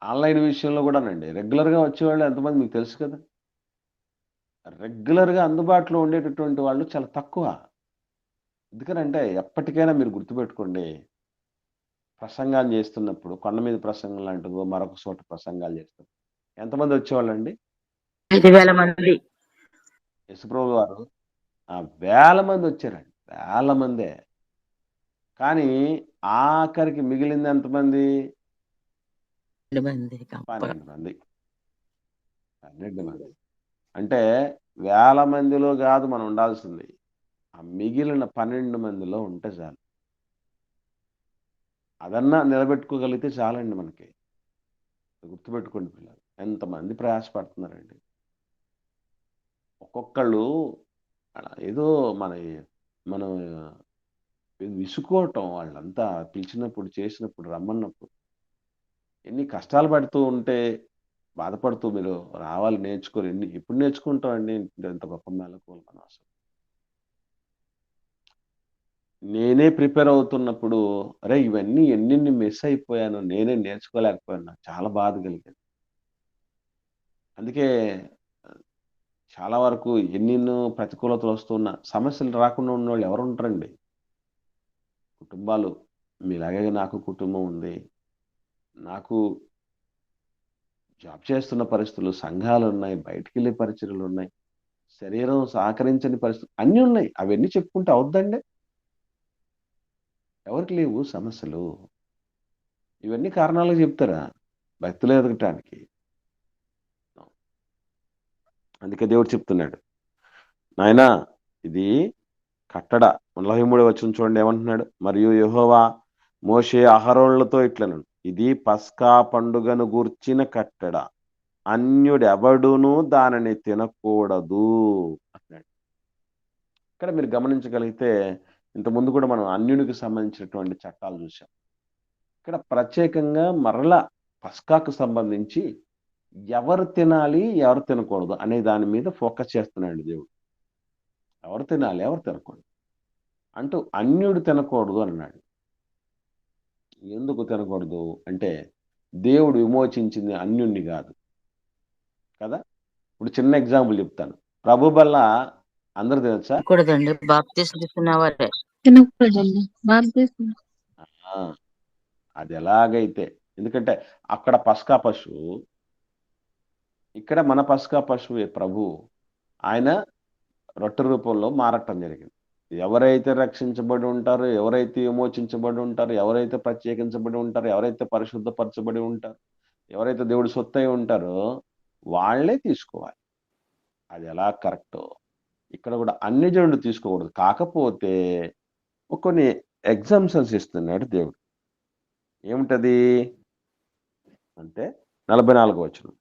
Speaker 1: ఆన్లైన్ విషయంలో కూడానండి రెగ్యులర్గా వచ్చేవాళ్ళు ఎంతమంది మీకు తెలుసు కదా. రెగ్యులర్గా అందుబాటులో ఉండేటటువంటి వాళ్ళు చాలా తక్కువ. ఎందుకనంటే ఎప్పటికైనా మీరు గుర్తుపెట్టుకోండి, ప్రసంగాలు చేస్తున్నప్పుడు కొండ మీద ప్రసంగం లాంటిదో మరొక చోట ప్రసంగాలు చేస్తారు. ఎంతమంది వచ్చేవాళ్ళండి?
Speaker 2: 5,000 మంది.
Speaker 1: యశుప్రభు వారు వేల మంది వచ్చారండి, వేల మందే. కానీ ఆఖరికి మిగిలింది ఎంతమంది?
Speaker 2: 2 మంది.
Speaker 1: 12 మంది. 12 మంది అంటే వేల మందిలో కాదు మనం ఉండాల్సింది, ఆ మిగిలిన 12 మందిలో ఉంటే చాలు. అదన్నా నిలబెట్టుకోగలిగితే చాలండి మనకి. గుర్తుపెట్టుకోండి పిల్లలు, ఎంతమంది ప్రయాసపడుతున్నారండి. ఒక్కొక్కళ్ళు ఏదో మనం విసుకోవటం, వాళ్ళంతా పిలిచినప్పుడు చేసినప్పుడు రమ్మన్నప్పుడు ఎన్ని కష్టాలు పడుతూ ఉంటే బాధపడుతూ మీరు రావాలి నేర్చుకోరు. ఎప్పుడు నేర్చుకుంటామండి ఇంత గొప్ప మెలకువలు మనం అసలు. నేనే ప్రిపేర్ అవుతున్నప్పుడు అరే ఇవన్నీ ఎన్ని మిస్ అయిపోయాను, నేనే నేర్చుకోలేకపోయాను, నాకు చాలా బాధ కలిగింది. అందుకే చాలా వరకు ఎన్నెన్నో ప్రతికూలతలు వస్తున్న సమస్యలు రాకుండా ఉన్న వాళ్ళు ఎవరు ఉంటారండి? కుటుంబాలు మీలాగే నాకు కుటుంబం ఉంది, నాకు జాబ్ చేస్తున్న పరిస్థితులు, సంఘాలు ఉన్నాయి, బయటికి వెళ్ళే పరిచర్యలు ఉన్నాయి, శరీరం సహకరించని పరిస్థితులు అన్నీ ఉన్నాయి. అవన్నీ చెప్పుకుంటే అవుద్దండి? ఎవరికి లేవు సమస్యలు? ఇవన్నీ కారణాలు చెప్తారా భక్తులు ఎదగటానికి? అందుకే దేవుడు చెప్తున్నాడు, నాయనా ఇది కట్టడ. 43వ వచనం చూడండి ఏమంటున్నాడు. మరియు యెహోవా మోషే అహరోనులతో ఇట్లను, ఇది పస్కా పండుగను గూర్చిన కట్టడ, అన్యుడెవడును దానిని తినకూడదు అన్నాడు. ఇక్కడ మీరు గమనించగలిగితే ఇంతకుముందు కూడా మనం అన్యునికి సంబంధించినటువంటి చట్టాలు చూసాం. ఇక్కడ ప్రత్యేకంగా మరలా పస్కాకు సంబంధించి ఎవరు తినాలి ఎవరు తినకూడదు అనే దాని మీద ఫోకస్ చేస్తున్నాడు దేవుడు. ఎవరు తినాలి ఎవరు తినకూడదు అంటూ అన్యుడు తినకూడదు అన్నాడు. ఎందుకు తినకూడదు అంటే దేవుడు విమోచించింది అన్యుణ్ణి కాదు కదా. ఇప్పుడు చిన్న ఎగ్జాంపుల్ చెప్తాను. ప్రభు బల్ల అందరు తినచ్చా?
Speaker 2: కూడదండి, బాప్తీసం తీసుకున్న వారే.
Speaker 8: తినకూడదండి బాప్తీసం.
Speaker 1: అది ఎలాగైతే, ఎందుకంటే అక్కడ పస్కా పశువు, ఇక్కడ మన పస్కా పశువే ప్రభు. ఆయన రొట్టె రూపంలో మారటం జరిగింది. ఎవరైతే రక్షించబడి ఉంటారో, ఎవరైతే విమోచించబడి ఉంటారో, ఎవరైతే ప్రత్యేకించబడి ఉంటారో, ఎవరైతే పరిశుద్ధపరచబడి ఉంటారో, ఎవరైతే దేవుడి సొత్తై ఉంటారో వాళ్ళే తీసుకోవాలి. అది ఎలా కరెక్టో ఇక్కడ కూడా అన్ని జనులు తీసుకోకూడదు. కాకపోతే కొన్ని ఎగ్జాంప్షన్స్ ఇస్తున్నాడు దేవుడు. ఏమిటది అంటే 44వ వచనం,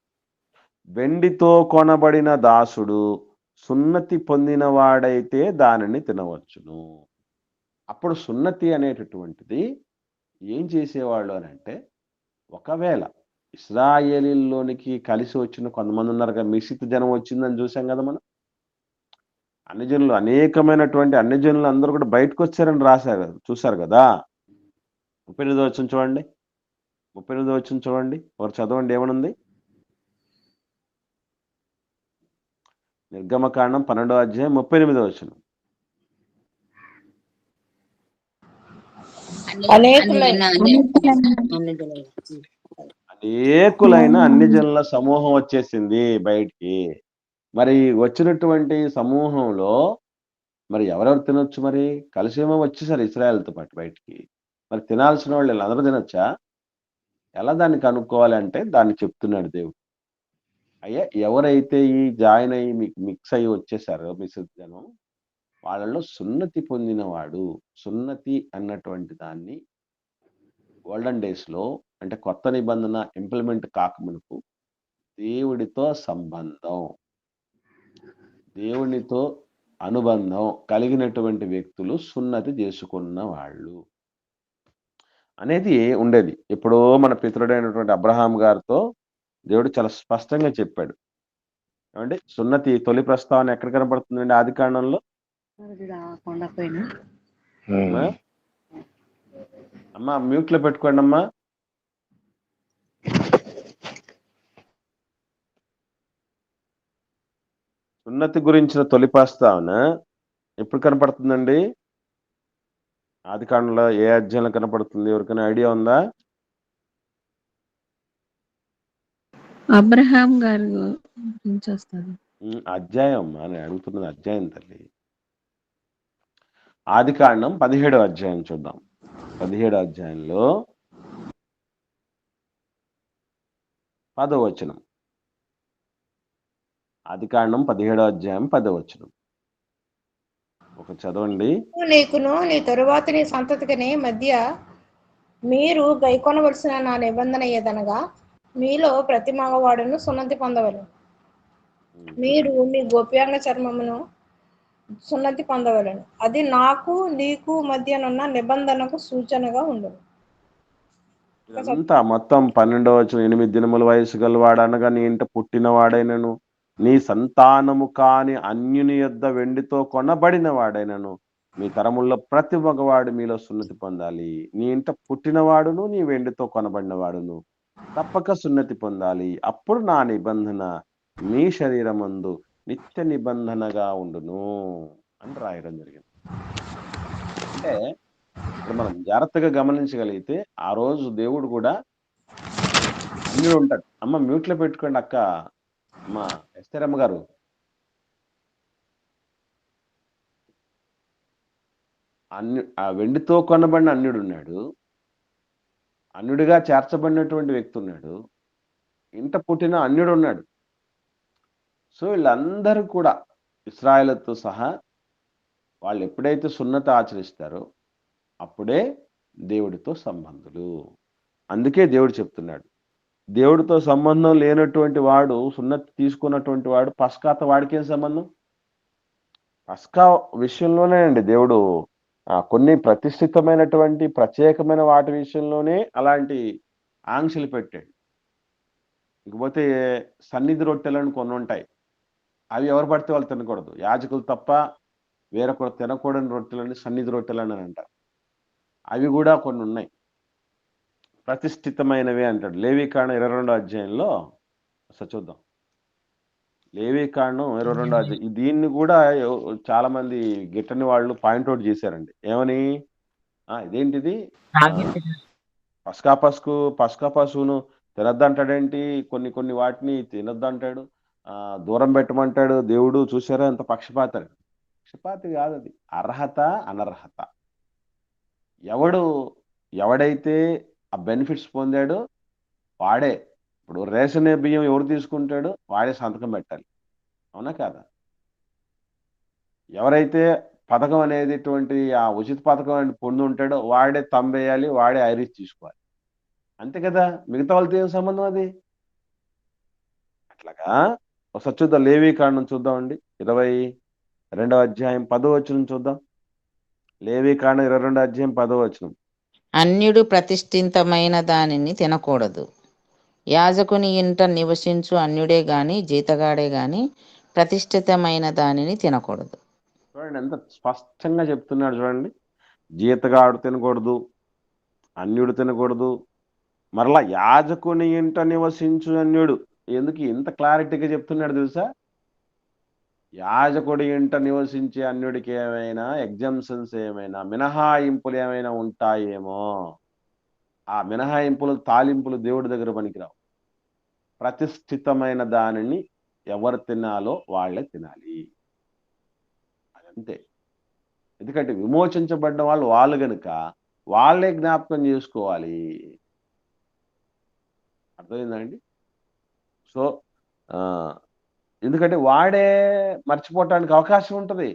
Speaker 1: వెండితో కొనబడిన దాసుడు సున్నతి పొందిన వాడైతే దానిని తినవచ్చును. అప్పుడు సున్నతి అనేటటువంటిది ఏం చేసేవాళ్ళు అని అంటే, ఒకవేళ ఇశ్రాయేలీలోనికి కలిసి వచ్చిన కొంతమంది ఉన్నారు కదా, మిశ్రిత జనం వచ్చిందని చూసాం కదా మనం. అన్ని జనులు, అనేకమైనటువంటి అన్ని జనులు అందరూ కూడా బయటకు వచ్చారని రాశారు, చూశారు కదా. 38వ వచనం చూడండి, 38వ వచనం చూడండి, ఒకరు చదవండి ఏమనుంది. నిర్గమకాండం 12వ అధ్యాయం 38వ వచనం. అనేకులైన అన్ని జనుల సమూహం వచ్చేసింది బయటికి. మరి వచ్చినటువంటి సమూహంలో మరి ఎవరెవరు తినొచ్చు? మరి కలిసేమో వచ్చేసారు ఇశ్రాయేలుతో పాటు బయటికి. మరి తినాల్సిన వాళ్ళు వీళ్ళందరూ తినొచ్చా? ఎలా దాన్ని కనుక్కోవాలి అంటే దాన్ని చెప్తున్నాడు దేవుడు. అయ్యా ఎవరైతే ఈ జాయిన్ అయ్యి మిక్స్ అయ్యి వచ్చేసారో మిశ్రిత జనం, వాళ్ళలో సున్నతి పొందినవాడు, సున్నతి అన్నటువంటి దాన్ని గోల్డెన్ డేస్లో అంటే కొత్త నిబంధన ఇంప్లిమెంట్ కాకమునుపు దేవుడితో సంబంధం, దేవునితో అనుబంధం కలిగినటువంటి వ్యక్తులు సున్నతి చేసుకున్న వాళ్ళు అనేది ఉండేది. ఎప్పుడో మన పితరుడైనటువంటి అబ్రహాం గారితో దేవుడు చాలా స్పష్టంగా చెప్పాడు. ఏమండి సున్నతి తొలి ప్రస్తావన ఎక్కడ కనపడుతుందండి ఆదికాండంలో? అమ్మా అమ్మా మ్యూట్ లో పెట్టుకోండి అమ్మా. సున్నతి గురించిన తొలి ప్రస్తావన ఎప్పుడు కనపడుతుందండి? ఆదికాండంలో ఏ అధ్యాయంలో కనపడుతుంది? ఎవరికైనా ఐడియా ఉందా?
Speaker 8: అబ్రహాం గారి గురించి వస్తుంది.
Speaker 1: అధ్యాయం అమ్మా నేను అడుగుతున్నది అధ్యాయం తల్లి. ఆదికాండం 17వ అధ్యాయం చూద్దాం. 17వ అధ్యాయంలో 10వ వచనం. ఆదికాండం 17వ అధ్యాయం 10వ వచనం. ఒక చదవండి.
Speaker 3: నీకును నీ తరువాత నీ సంతతికిని మధ్య మీరు గైకొనవలసిన నా నిబంధన ఏదనగా మీలో ప్రతి మగవాడును సున్నతి పొందవలెను. మీరు మీ గోప్యాంగ చర్మమును సున్నతి పొందవలెను. అది నాకు నీకు మధ్యనున్న నిబంధనకు సూచనగా ఉండదు.
Speaker 1: ఇదంతా మొత్తం 12వ వచనం. 8 దినముల వయసు గలవాడు అనగా నీ ఇంట పుట్టినవాడైనను నీ సంతానము కాని అన్యుని యొద్ద వెండితో కొనబడిన వాడైనను మీ తరముల్లో ప్రతి మగవాడు మీలో సున్నతి పొందాలి. నీ ఇంట పుట్టినవాడును నీ వెండితో కొనబడినవాడును తప్పక సున్నతి పొందాలి. అప్పుడు నా నిబంధన మీ శరీరమందు నిత్య నిబంధనగా ఉండును అని రాయడం జరిగింది. అంటే ఇప్పుడు మనం జాగ్రత్తగా గమనించగలిగితే ఆ రోజు దేవుడు కూడా అన్యుడు ఉంటాడు. అమ్మ మ్యూట్లో పెట్టుకోండి అక్క. అమ్మ ఎస్తరమ్మ గారు. ఆ వెండితో కొనబడిన అన్యుడు ఉన్నాడు. అన్యుడిగా చేర్చబడినటువంటి వ్యక్తి ఉన్నాడు. ఇంట పుట్టిన అన్యుడు ఉన్నాడు. సో వీళ్ళందరూ కూడా ఇశ్రాయేలుతో సహా వాళ్ళు ఎప్పుడైతే సున్నతి ఆచరిస్తారో అప్పుడే దేవుడితో సంబంధులు. అందుకే దేవుడు చెప్తున్నాడు, దేవుడితో సంబంధం లేనటువంటి వాడు సున్నతి తీసుకున్నటువంటి వాడు పస్కాతో వాడికేం సంబంధం? పస్కా విషయంలోనే అండి దేవుడు కొన్ని ప్రతిష్ఠితమైనటువంటి ప్రత్యేకమైన వాటి విషయంలోనే అలాంటి ఆంక్షలు పెట్టాడు. ఇకపోతే సన్నిధి రొట్టెలను కొన్ని ఉంటాయి. అవి ఎవరు పడితే వాళ్ళు తినకూడదు. యాజకులు తప్ప వేరొకరు తినకూడని రొట్టెలని సన్నిధి రొట్టెలని అని అంటారు. అవి కూడా కొన్ని ఉన్నాయి, ప్రతిష్ఠితమైనవి అంటాడు. లేవీకాండం 22వ అధ్యాయంలో అసలు చూద్దాం. లేవీకాండం 22వ అధ్యాయం. దీన్ని కూడా చాలా మంది గిట్టని వాళ్ళు పాయింట్అవుట్ చేశారండి. ఏమని? ఇదేంటిది పస్కా పశువును తినద్దంటాడేంటి? కొన్ని వాటిని తినద్దంటాడు, దూరం పెట్టమంటాడు దేవుడు. చూసారా ఎంత పక్షపాతం? పక్షపాతి కాదు అది, అర్హత అనర్హత. ఎవడైతే ఆ బెనిఫిట్స్ పొందాడో వాడే. ఇప్పుడు రేషన్ బియ్యం ఎవరు తీసుకుంటాడో వాడే సంతకం పెట్టాలి, అవునా కాదా? ఎవరైతే పథకం అనేటువంటి ఆ ఉచిత పథకం పొంది ఉంటాడో వాడే తంబేయాలి, వాడే ఐరిష్ తీసుకోవాలి, అంతే కదా? మిగతా వాళ్ళతో ఏం సంబంధం అది? అట్లాగా ఒకసారి చూద్దాం. లేవీకాండం చూద్దామండి, 22వ అధ్యాయం 10వ వచనం చూద్దాం. లేవీకాండం 22వ అధ్యాయం 10వ వచనం.
Speaker 4: అన్యుడు ప్రతిష్ఠితమైన దానిని తినకూడదు. యాజకుని ఇంట నివసించు అన్యుడే గాని జీతగాడే గాని ప్రతిష్ఠితమైన దానిని తినకూడదు.
Speaker 1: చూడండి ఎంత స్పష్టంగా చెప్తున్నాడు చూడండి. జీతగాడు తినకూడదు, అన్యుడు తినకూడదు, మరలా యాజకుని ఇంట నివసించు అన్యుడు. ఎందుకు ఇంత క్లారిటీగా చెప్తున్నాడు తెలుసా? యాజకుడి ఇంట నివసించే అన్యుడికి ఏమైనా ఎగ్జంప్షన్స్, ఏమైనా మినహాయింపులు ఏమైనా ఉంటాయేమో. ఆ మినహాయింపులు తాలింపులు దేవుడి దగ్గర పనికిరావు. ప్రతిష్ఠితమైన దానిని ఎవరు తినాలో వాళ్ళే తినాలి, అదంతే. ఎందుకంటే విమోచించబడ్డ వాళ్ళు గనుక వాళ్ళే జ్ఞాపకం చేసుకోవాలి. అర్థమైందండి? సో ఎందుకంటే వాడే మర్చిపోవటానికి అవకాశం ఉంటుంది.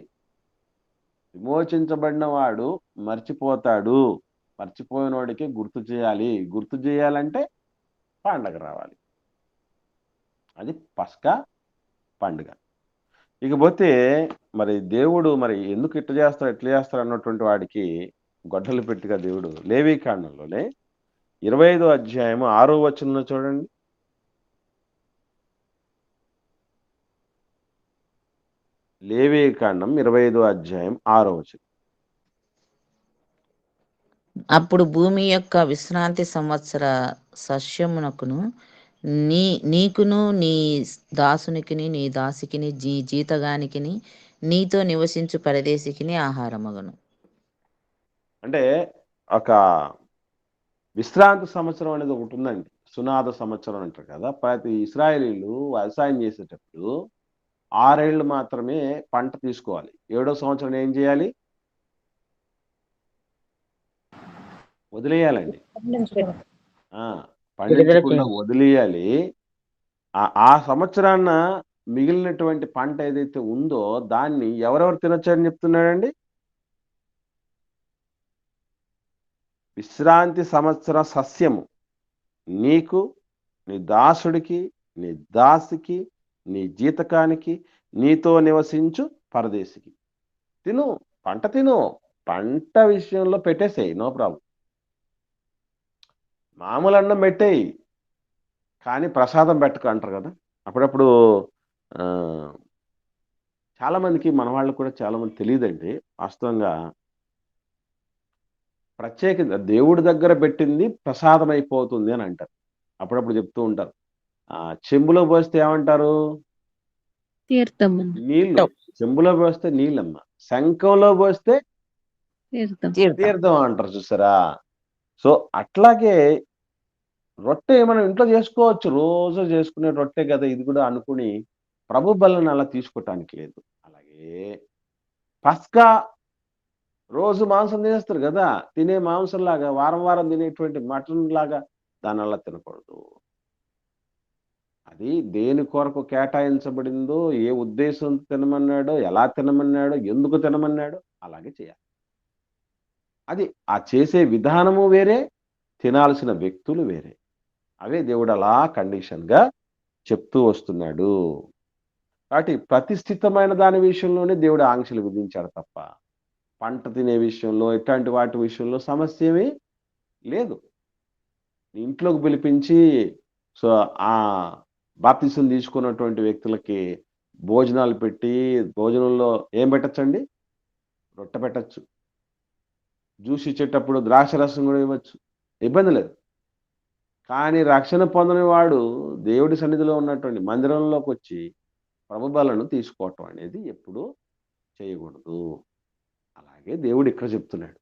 Speaker 1: విమోచించబడిన వాడు మర్చిపోతాడు. మర్చిపోయిన వాడికి గుర్తు చేయాలి. గుర్తు చేయాలంటే పండగ రావాలి. అది పస్కా పండుగ. ఇకపోతే మరి దేవుడు మరి ఎందుకు ఇట్లా చేస్తాడు ఎట్లా చేస్తాడు అన్నటువంటి వాడికి గొడ్డలు పెట్టిగా దేవుడు లేవీకాండంలోనే 25వ అధ్యాయము 6వ వచనంలో చూడండి. లేవీకాండం 25వ అధ్యాయం 6వ వచనం.
Speaker 4: అప్పుడు భూమి యొక్క విశ్రాంతి సంవత్సర సస్యమునకును నీకును నీ దాసునికిని నీ దాసికిని జీతగానికిని నీతో నివసించు పరదేశికిని ఆహారమగును.
Speaker 1: అంటే ఒక విశ్రాంతి సంవత్సరం అనేది ఒకటి ఉందండి. సునాద సంవత్సరం అంటారు కదా. ప్రతి ఇశ్రాయేలీలు వ్యవసాయం చేసేటప్పుడు 6 ఏళ్ళు మాత్రమే పంట తీసుకోవాలి. 7వ సంవత్సరం ఏం చేయాలి? వదిలేయాలండి. పండించకుండా వదిలేయాలి. ఆ సంవత్సరాన్న మిగిలినటువంటి పంట ఏదైతే ఉందో దాన్ని ఎవరెవరు తినొచ్చని చెప్తున్నాడండి? విశ్రాంతి సంవత్సర సస్యము నీకు, నీ దాసుడికి, నీ దాసికి, నీ జీతకానికి, నీతో నివసించు పరదేశికి. తిను, పంట తిను. పంట విషయంలో పెట్టేసేయి, నో ప్రాబ్లం. మామూలు అన్నం పెట్టేయి, కానీ ప్రసాదం పెట్టకు అంటారు కదా. అప్పుడప్పుడు చాలామందికి, మన వాళ్ళు కూడా చాలామంది తెలియదండి వాస్తవంగా. ప్రత్యేకంగా దేవుడి దగ్గర పెట్టింది ప్రసాదం అయిపోతుంది అని అంటారు. అప్పుడప్పుడు చెప్తూ ఉంటారు. చెంబులో పోస్తే ఏమంటారు? నీళ్ళు. చెంబులో పోస్తే నీళ్ళమ్మ, శంఖంలో పోస్తే తీర్థం అంటారు, చూసారా? సో అట్లాగే రొట్టె మనం ఇంట్లో చేసుకోవచ్చు, రోజు చేసుకునే రొట్టె కదా ఇది కూడా అనుకుని ప్రభు బలను అలా తీసుకోవటానికి లేదు. అలాగే పస్కా రోజు మాంసం తినేస్తారు కదా, తినే మాంసంలాగా వారం వారం తినేటువంటి మటన్ లాగా దాని అలా తినకూడదు. అది దేని కొరకు కేటాయించబడిందో, ఏ ఉద్దేశం తినమన్నాడో, ఎలా తినమన్నాడో, ఎందుకు తినమన్నాడో అలాగే చేయాలి. అది ఆ చేసే విధానము వేరే, తినాల్సిన వ్యక్తులు వేరే. అవే దేవుడు అలా కండిషన్గా చెప్తూ వస్తున్నాడు. కాబట్టి ప్రతిష్ఠితమైన దాని విషయంలోనే దేవుడు ఆంక్షలు విధించాడు తప్ప పంట తినే విషయంలో, ఇట్లాంటి వాటి విషయంలో సమస్య ఏమీ లేదు. ఇంట్లోకి పిలిపించి సో ఆ బాప్తిసం తీసుకున్నటువంటి వ్యక్తులకి భోజనాలు పెట్టి, భోజనంలో ఏం పెట్టచ్చండి? రొట్టె పెట్టచ్చు. జ్యూస్ ఇచ్చేటప్పుడు ద్రాక్ష రసం కూడా ఇవ్వచ్చు, ఇబ్బంది లేదు. కానీ రక్షణ పొందని వాడు దేవుడి సన్నిధిలో ఉన్నటువంటి మందిరంలోకి వచ్చి ప్రభు బలను తీసుకోవటం అనేది ఎప్పుడూ చేయకూడదు. అలాగే దేవుడు ఇక్కడ చెప్తున్నాడు,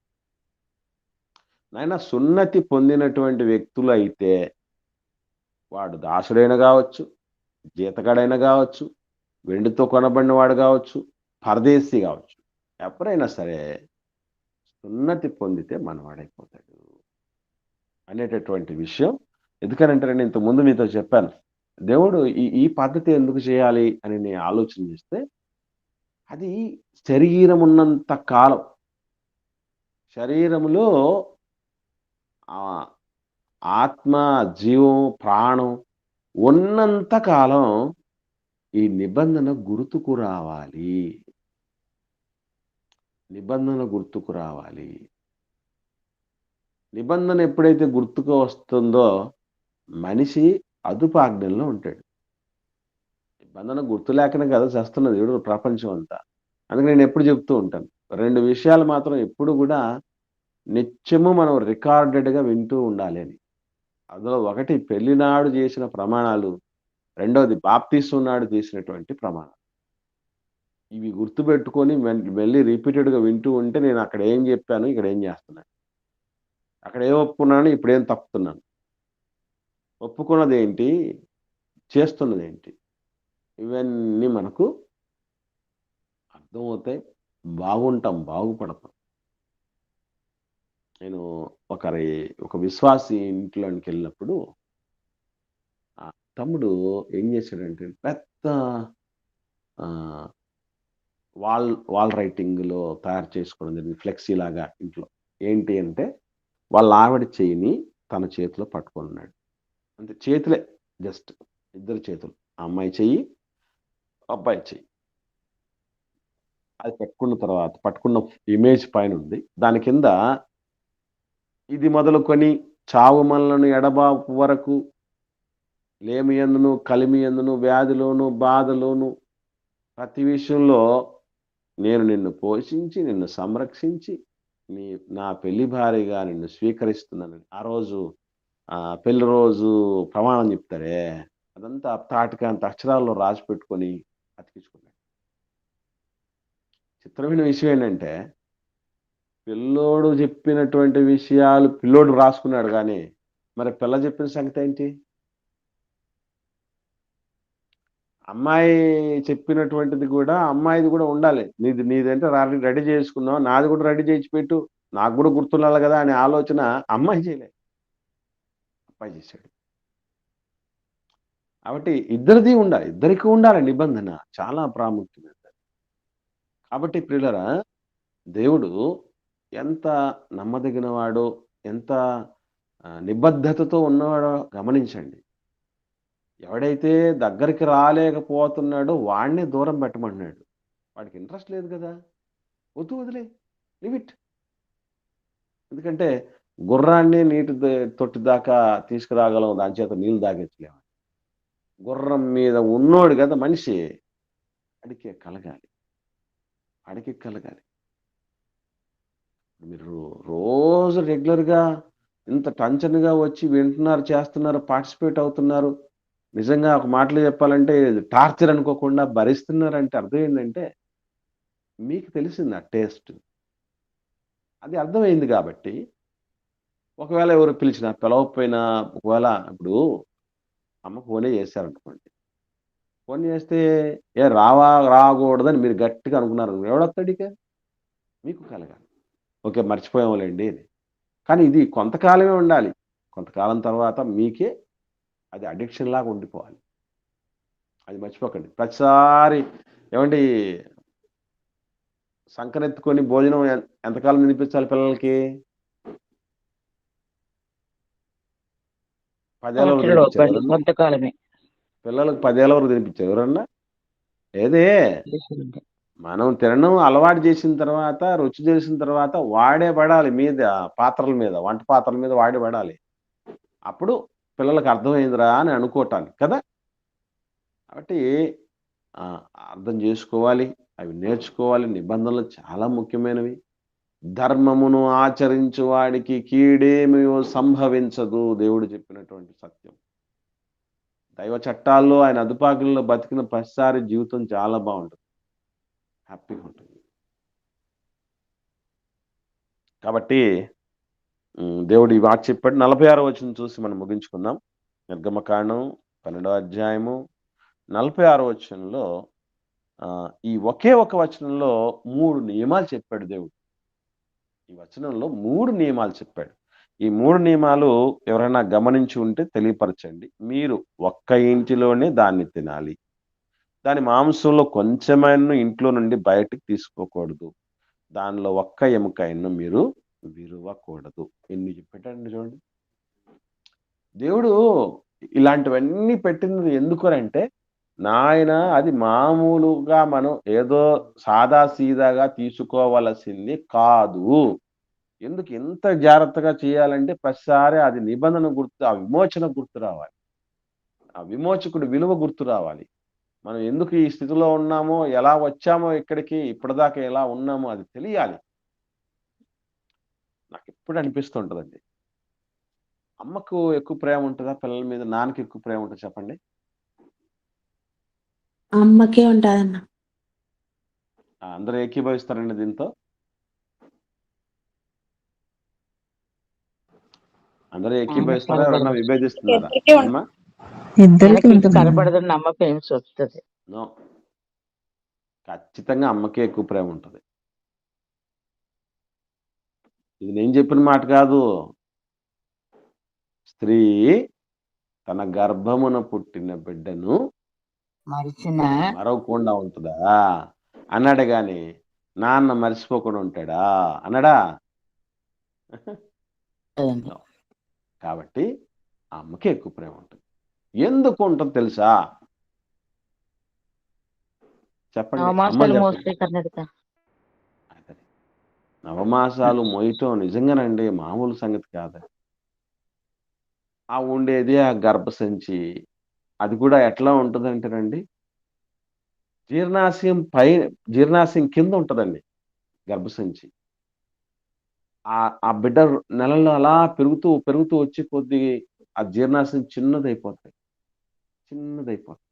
Speaker 1: నాయన సున్నతి పొందినటువంటి వ్యక్తులు అయితే వాడు దాసుడైన కావచ్చు, జీతగాడైనా కావచ్చు, వెండితో కొనబడిన వాడు కావచ్చు, పరదేశీ కావచ్చు, ఎవరైనా సరే సున్నతి పొందితే మనవాడైపోతాడు అనేటటువంటి విషయం. ఎందుకనంటే నేను ఇంతకుముందు మీతో చెప్పాను, దేవుడు ఈ పద్ధతి ఎందుకు చేయాలి అని నేను ఆలోచన చేస్తే, అది శరీరం ఉన్నంత కాలం, శరీరములో ఆత్మ, జీవం, ప్రాణం ఉన్నంత కాలం ఈ నిబంధన గుర్తుకు రావాలి. నిబంధన గుర్తుకు రావాలి. నిబంధన ఎప్పుడైతే గుర్తుకు వస్తుందో మనిషి అదుపు ఆజ్ఞల్లో ఉంటాడు. నిబంధన గుర్తు లేకనే కదా చేస్తున్నది దేవుడు ప్రపంచం అంతా. అందుకే నేను ఎప్పుడు చెప్తూ ఉంటాను, 2 విషయాలు మాత్రం ఎప్పుడు కూడా నిత్యము మనం రికార్డెడ్గా వింటూ ఉండాలి అని. అందులో ఒకటి పెళ్లినాడు చేసిన ప్రమాణాలు, రెండవది బాప్తిసం నాడు చేసినటువంటి ప్రమాణాలు. ఇవి గుర్తుపెట్టుకొని మళ్ళీ రిపీటెడ్గా వింటూ ఉంటే నేను అక్కడ ఏం చెప్పాను, ఇక్కడ ఏం చేస్తున్నాను, అక్కడ ఏం ఒప్పుకున్నాను, ఇప్పుడు ఏం తప్పుతున్నాను, ఒప్పుకున్నది ఏంటి, చేస్తున్నది ఏంటి, ఇవన్నీ మనకు అర్థమవుతాయి. బాగుంటాం, బాగుపడతాం. నేను ఒక విశ్వాసి ఇంట్లోకి వెళ్ళినప్పుడు ఆ తమ్ముడు ఏం చేశాడంటే పెద్ద వాల్ రైటింగ్లో తయారు చేసుకోవడం జరిగింది, ఫ్లెక్సీ లాగా ఇంట్లో. ఏంటి అంటే వాళ్ళ ఆవిడ చెయ్యిని తన చేతిలో పట్టుకున్నాడు. అంటే చేతులే, జస్ట్ 2 చేతులు, అమ్మాయి చెయ్యి, అబ్బాయి చెయ్యి. అది పట్టుకున్న ఇమేజ్ పైన ఉంది. దాని కింద ఇది మొదలుకొని చావు మనలను ఎడబాపు వరకు లేమి ఎందును కలిమి ఎందును వ్యాధిలోను బాధలోను ప్రతి విషయంలో నేను నిన్ను పోషించి నిన్ను సంరక్షించి నా పెళ్లి భార్యగా నిన్ను స్వీకరిస్తున్నాను. ఆ రోజు పెళ్లి రోజు ప్రమాణం చెప్తారే, అదంతా తాటికంత అక్షరాల్లో రాసి పెట్టుకొని అతికించుకున్నాడు. చిత్రమైన విషయం ఏంటంటే పిల్లోడు చెప్పినటువంటి విషయాలు పిల్లోడు రాసుకున్నాడు, కానీ మరి పిల్ల చెప్పిన సంగతి ఏంటి? అమ్మాయి చెప్పినటువంటిది కూడా అమ్మాయిది కూడా ఉండాలి. నీదంటే రెడీ చేసుకున్నావు, నాది కూడా రెడీ చేసి పెట్టు, నాకు కూడా గుర్తుండాలి కదా అనే ఆలోచన అమ్మాయి చేయలే, అబ్బాయి చేశాడు. కాబట్టి ఇద్దరిది ఉండాలి, ఇద్దరికి ఉండాలి నిబంధన, చాలా ప్రాముఖ్యమైనది. కాబట్టి ప్రియులరా, దేవుడు ఎంత నమ్మదగినవాడో, ఎంత నిబద్ధతతో ఉన్నవాడో గమనించండి. ఎవడైతే దగ్గరికి రాలేకపోతున్నాడో వాడినే దూరం పెట్టమంటున్నాడు. వాడికి ఇంట్రెస్ట్ లేదు కదా, వదిలే, లిమిట్. ఎందుకంటే గుర్రాన్ని నీటి తొట్టి దాకా తీసుకురాగలం, దాని చేత నీళ్ళు తాగించలేము. గుర్రం మీద ఉన్నోడు కదా మనిషి, అడిగే కలగాలి. మీరు రోజు రెగ్యులర్గా ఇంత టెన్షన్గా వచ్చి వింటున్నారు, చేస్తున్నారు, పార్టిసిపేట్ అవుతున్నారు. నిజంగా ఒక మాటలో చెప్పాలంటే టార్చర్ అనుకోకుండా భరిస్తున్నారంటే అర్థం ఏంటంటే మీకు తెలిసింది ఆ టేస్ట్, అది అర్థమైంది. కాబట్టి ఒకవేళ ఎవరు పిలిచినా పిలవకపోయినా, ఒకవేళ ఇప్పుడు అమ్మ ఫోనే చేశారనుకోండి, ఫోన్ చేస్తే రాకూడదని మీరు గట్టిగా అనుకున్నారు, ఎవడొస్తాడిక? మీకు కలగాలి, ఓకే మర్చిపోయాములేండి ఇది. కానీ ఇది కొంతకాలమే ఉండాలి, కొంతకాలం తర్వాత మీకే అది అడిక్షన్ లాగా ఉండిపోవాలి. అది మర్చిపోకండి. ప్రతిసారి ఏమండి సంకనెత్తుకొని భోజనం ఎంతకాలం తినిపించాలి పిల్లలకి? 10 ఏళ్ళ వరకు తినిపించారు
Speaker 2: కొంతకాలమే.
Speaker 1: పిల్లలకు 10 ఏళ్ళ వరకు తినిపించారు ఎవరన్నా? ఏదే మనం తినడం అలవాటు చేసిన తర్వాత, రుచి చేసిన తర్వాత వాడే పడాలి మీద, పాత్రల మీద, వంట పాత్రల మీద వాడే పడాలి. అప్పుడు పిల్లలకు అర్థమైందిరా అని అనుకోవటానికి కదా. కాబట్టి అర్థం చేసుకోవాలి, అవి నేర్చుకోవాలి. నిబంధనలు చాలా ముఖ్యమైనవి. ధర్మమును ఆచరించు వాడికి కీడేమీ సంభవించదు, దేవుడు చెప్పినటువంటి సత్యం. దైవ చట్టాల్లో ఆయన అదుపాకుల్లో బతికిన ప్రతిసారి జీవితం చాలా బాగుంటుంది, హ్యాపీగా ఉంటుంది. కాబట్టి దేవుడు ఈ మాట చెప్పాడు. 46వ వచనం చూసి మనం ముగించుకుందాం. నిర్గమకాండం 12వ అధ్యాయము 46వ వచనంలో ఈ ఒకే ఒక వచనంలో 3 నియమాలు చెప్పాడు దేవుడు. ఈ వచనంలో 3 నియమాలు చెప్పాడు. ఈ 3 నియమాలు ఎవరైనా గమనించి ఉంటే తెలియపరచండి. మీరు ఒక్క ఇంటిలోనే దాన్ని తినాలి, దాని మాంసంలో కొంచెమైనా ఇంట్లో నుండి బయటికి తీసుకోకూడదు, దానిలో ఒక్క ఎముకైనా మీరు విరవకూడదు. ఎన్ని చెప్పాడండి చూడండి. దేవుడు ఇలాంటివన్నీ పెట్టినది ఎందుకనంటే, నాయన అది మామూలుగా మనం ఏదో సాదా సీదాగా తీసుకోవలసింది కాదు. ఎందుకు ఇంత జాగ్రత్తగా చేయాలంటే ప్రతిసారి అది నిబంధన గుర్తు, ఆ విమోచన గుర్తు రావాలి, ఆ విమోచకుడు విలువ గుర్తు రావాలి. మనం ఎందుకు ఈ స్థితిలో ఉన్నామో, ఎలా వచ్చామో ఇక్కడికి, ఇప్పటిదాకా ఎలా ఉన్నామో అది తెలియాలి. నాకు ఎప్పుడు అనిపిస్తుంటుందండి, అమ్మకు ఎక్కువ ప్రేమ ఉంటుందా పిల్లల మీద, నాన్నకి ఎక్కువ ప్రేమ ఉంటుంది చెప్పండి?
Speaker 6: అమ్మకే ఉంటదన్న.
Speaker 1: అందరూ ఏకీభవిస్తారండి దీంతో? అందరూ ఏకీభవిస్తారా, ఎవరన్నా విభేదిస్తున్నారా? అమ్మా
Speaker 2: కనబడదని అమ్మ ప్రేమ వస్తుంది.
Speaker 1: నో, ఖచ్చితంగా అమ్మకే ఎక్కువ ప్రేమ ఉంటుంది. ఇది నేను చెప్పిన మాట కాదు. స్త్రీ తన గర్భమున పుట్టిన బిడ్డను మరవకుండా ఉంటుందా అన్నాడు, గాని నాన్న మర్చిపోకుండా ఉంటాడా అన్నాడా? కాబట్టి ఆ అమ్మకే ఎక్కువ ప్రేమ ఉంటుంది. ఎందుకు ఉంటుంది తెలుసా? చెప్పండి. నవమాసాలు మోయటం నిజంగానండి మామూలు సంగతి కాదు. ఆ ఉండేది ఆ గర్భసంచి. అది కూడా ఎట్లా ఉంటదంటేనండి, జీర్ణాశయం జీర్ణాశయం కింద ఉంటదండి గర్భసంచి. ఆ బిడ్డ నెలల్లో అలా పెరుగుతూ, పెరుగుతూ వచ్చే కొద్దీ ఆ జీర్ణాశయం చిన్నదైపోతది. చిన్నదైపోతది.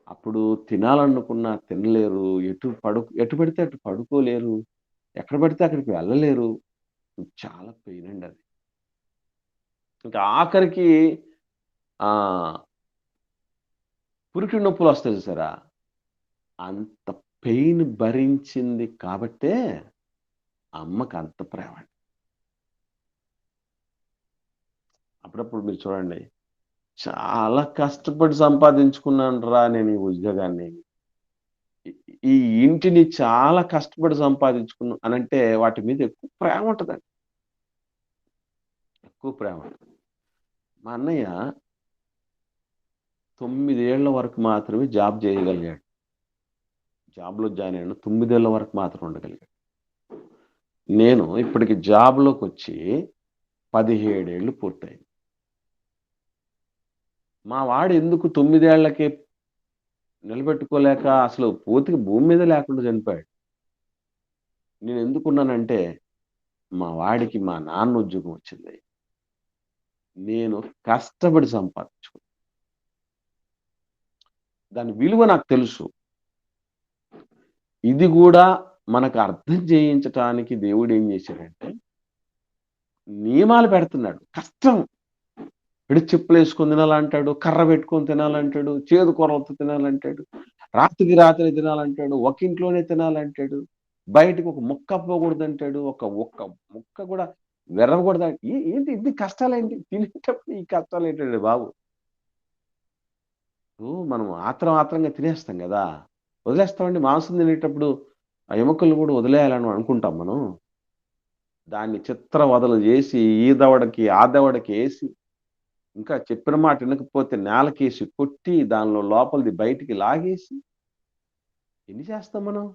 Speaker 1: అప్పుడు తినాలనుకున్నా తినలేరు. ఎటు పడితే అటు పడుకోలేరు. ఎక్కడ పడితే అక్కడికి వెళ్ళలేరు. చాలా పెయిన్ అండి అది. ఇంకా ఆఖరికి ఆహ్, పురిటి నొప్పులొస్తాయి చూసారా? అంత పెయిన్ భరించింది కాబట్టే అమ్మకి అంత ప్రేమండి. అప్పుడప్పుడు మీరు చూడండి, చాలా కష్టపడి సంపాదించుకున్నానురా నేను ఈ ఉద్యోగాన్ని. ఈ ఈ ఇంటిని చాలా కష్టపడి సంపాదించుకున్నా అనంటే వాటి మీద ఎక్కువ ప్రేమ ఉంటదండి. ఎక్కువ ప్రేమ ఉంటది. మా అన్నయ్య 9 ఏళ్ల వరకు మాత్రమే జాబ్ చేయగలిగాడు. జాబ్‌లో జాయిన్ అయ్యాడు. 9 ఏళ్ల వరకు మాత్రం ఉండగలిగాడు. నేను ఇప్పటికి జాబ్‌లోకొచ్చి 17 ఏళ్ళు పూర్తయింది. మా వాడు ఎందుకు 9 ఏళ్లకే నిలబెట్టుకోలేక అసలు పూర్తిగా భూమి మీద లేకుండా చనిపోయాడు. నేనెందుకున్నానంటే, మా వాడికి మా నాన్న ఉద్యోగం వచ్చింది. నేను కష్టపడి సంపాదించుకున్నా. దాని విలువ నాకు తెలుసు. ఇది గూడా మనకు అర్థం చేయించటానికి దేవుడేం చేశాడంటే, నియమాలు పెడుతున్నాడు. కష్టం. పిడి చెప్పులేసుకొని తినాలంటాడు, కర్ర పెట్టుకొని తినాలంటాడు, చేదు కూరలతో తినాలంటాడు, రాత్రికి రాత్రి తినాలంటాడు, ఒక ఇంట్లోనే తినాలంటాడు, బయటకి ఒక ముక్క పోకూడదంటాడు, ఒక్క ముక్క కూడా విరవకూడదు. ఏంటి ఇన్ని కష్టాలేంటి? తినేటప్పుడు ఈ కష్టాలేంటండి బాబు? ఇప్పుడు మనం ఆత్రంగా తినేస్తాం గదా! వదిలేస్తామండి మాంసం తినేటప్పుడు ఆ ఎముకలు కూడా వదిలేయాలని అనుకుంటాం మనం. దాన్ని చిత్రవదలు చేసి, ఈ దవడకి, ఆ దవడకి ఏసి, ఇంకా చెప్పిన మాట వినకపోతే నేలకేసి కొట్టి, దానిలో లోపలిది బయటికి లాగేసి ఎన్ని చేస్తాం మనం?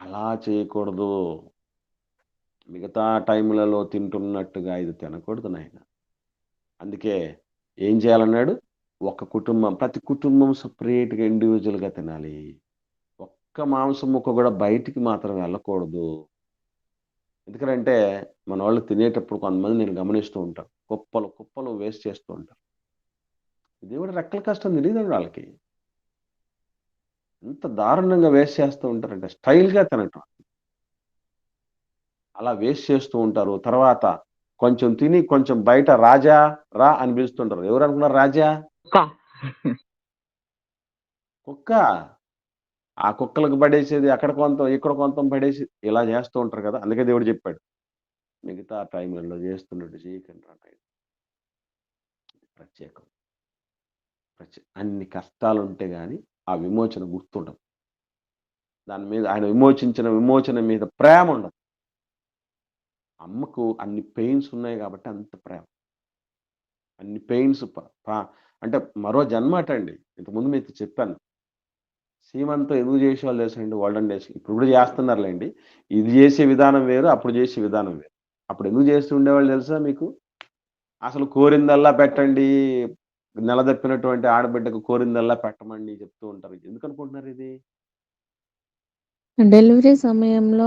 Speaker 1: అలా చేయకూడదు. మిగతా టైములలో తింటున్నట్టుగా ఇది తినకూడదు నాయన. అందుకే ఏం చేయాలన్నాడు? ప్రతి కుటుంబం సెపరేట్‌గా ఇండివిడ్యువల్‌గా తినాలి. ఒక్క మాంసం ముక్క కూడా బయటికి మాత్రం వెళ్ళకూడదు. ఎందుకనంటే మనోళ్ళు తినేటప్పుడు కొంతమంది నేను గమనిస్తూ ఉంటాను. కుప్పలు వేస్ట్ చేస్తూ ఉంటారు. దేవుడి రెక్కల కష్టం తెలీదండి వాళ్ళకి. ఎంత దారుణంగా వేస్ట్ చేస్తూ ఉంటారంటే స్టైల్‌గా తినటం. అలా వేస్ట్ చేస్తూ ఉంటారు. తర్వాత కొంచెం తిని కొంచెం బయట రాజా రా అని పిలుస్తుంటారు. ఎవరనుకున్నారు రాజా? కుక్క. ఆ కుక్కలకు పడేసేది అక్కడ కొంతం, ఇక్కడ కొంతం పడేసి ఇలా చేస్తూ ఉంటారు కదా! అందుకే దేవుడు చెప్పాడు. మిగతా టైములలో చేస్తున్నట్టు చేయకండిరా నాయన. ప్రత్యేకం. అన్ని కష్టాలుంటే గాని ఆ విమోచన గుర్తుండదు. దాని మీద ఆయన విమోచన మీద ప్రేమ ఉండదు. అమ్మకు అన్ని పెయిన్స్ ఉన్నాయి కాబట్టి అంత ప్రేమ. అన్ని పెయిన్స్ అంటే మరో జన్మ అటండి. ఇంతకుముందు మీతో చెప్పాను. సీమంతం ఎందుకు చేసేవాళ్ళు తెలుసండి ఓల్డెన్ డేస్. ఇప్పుడు కూడా చేస్తున్నారులెండి. ఇది చేసే విధానం వేరు, అప్పుడు చేసే విధానం వేరు. అప్పుడు ఎందుకు చేస్తూ ఉండేవాళ్ళు తెలుసా మీకు? అసలు కోరిందల్లా పెట్టండి. నెలదప్పినటువంటి ఆడబిడ్డకు కోరిందల్లా పెట్టమని చెప్తూ ఉంటారు. ఎందుకనుకుంటున్నారు ఇది?
Speaker 8: డెలివరీ సమయంలో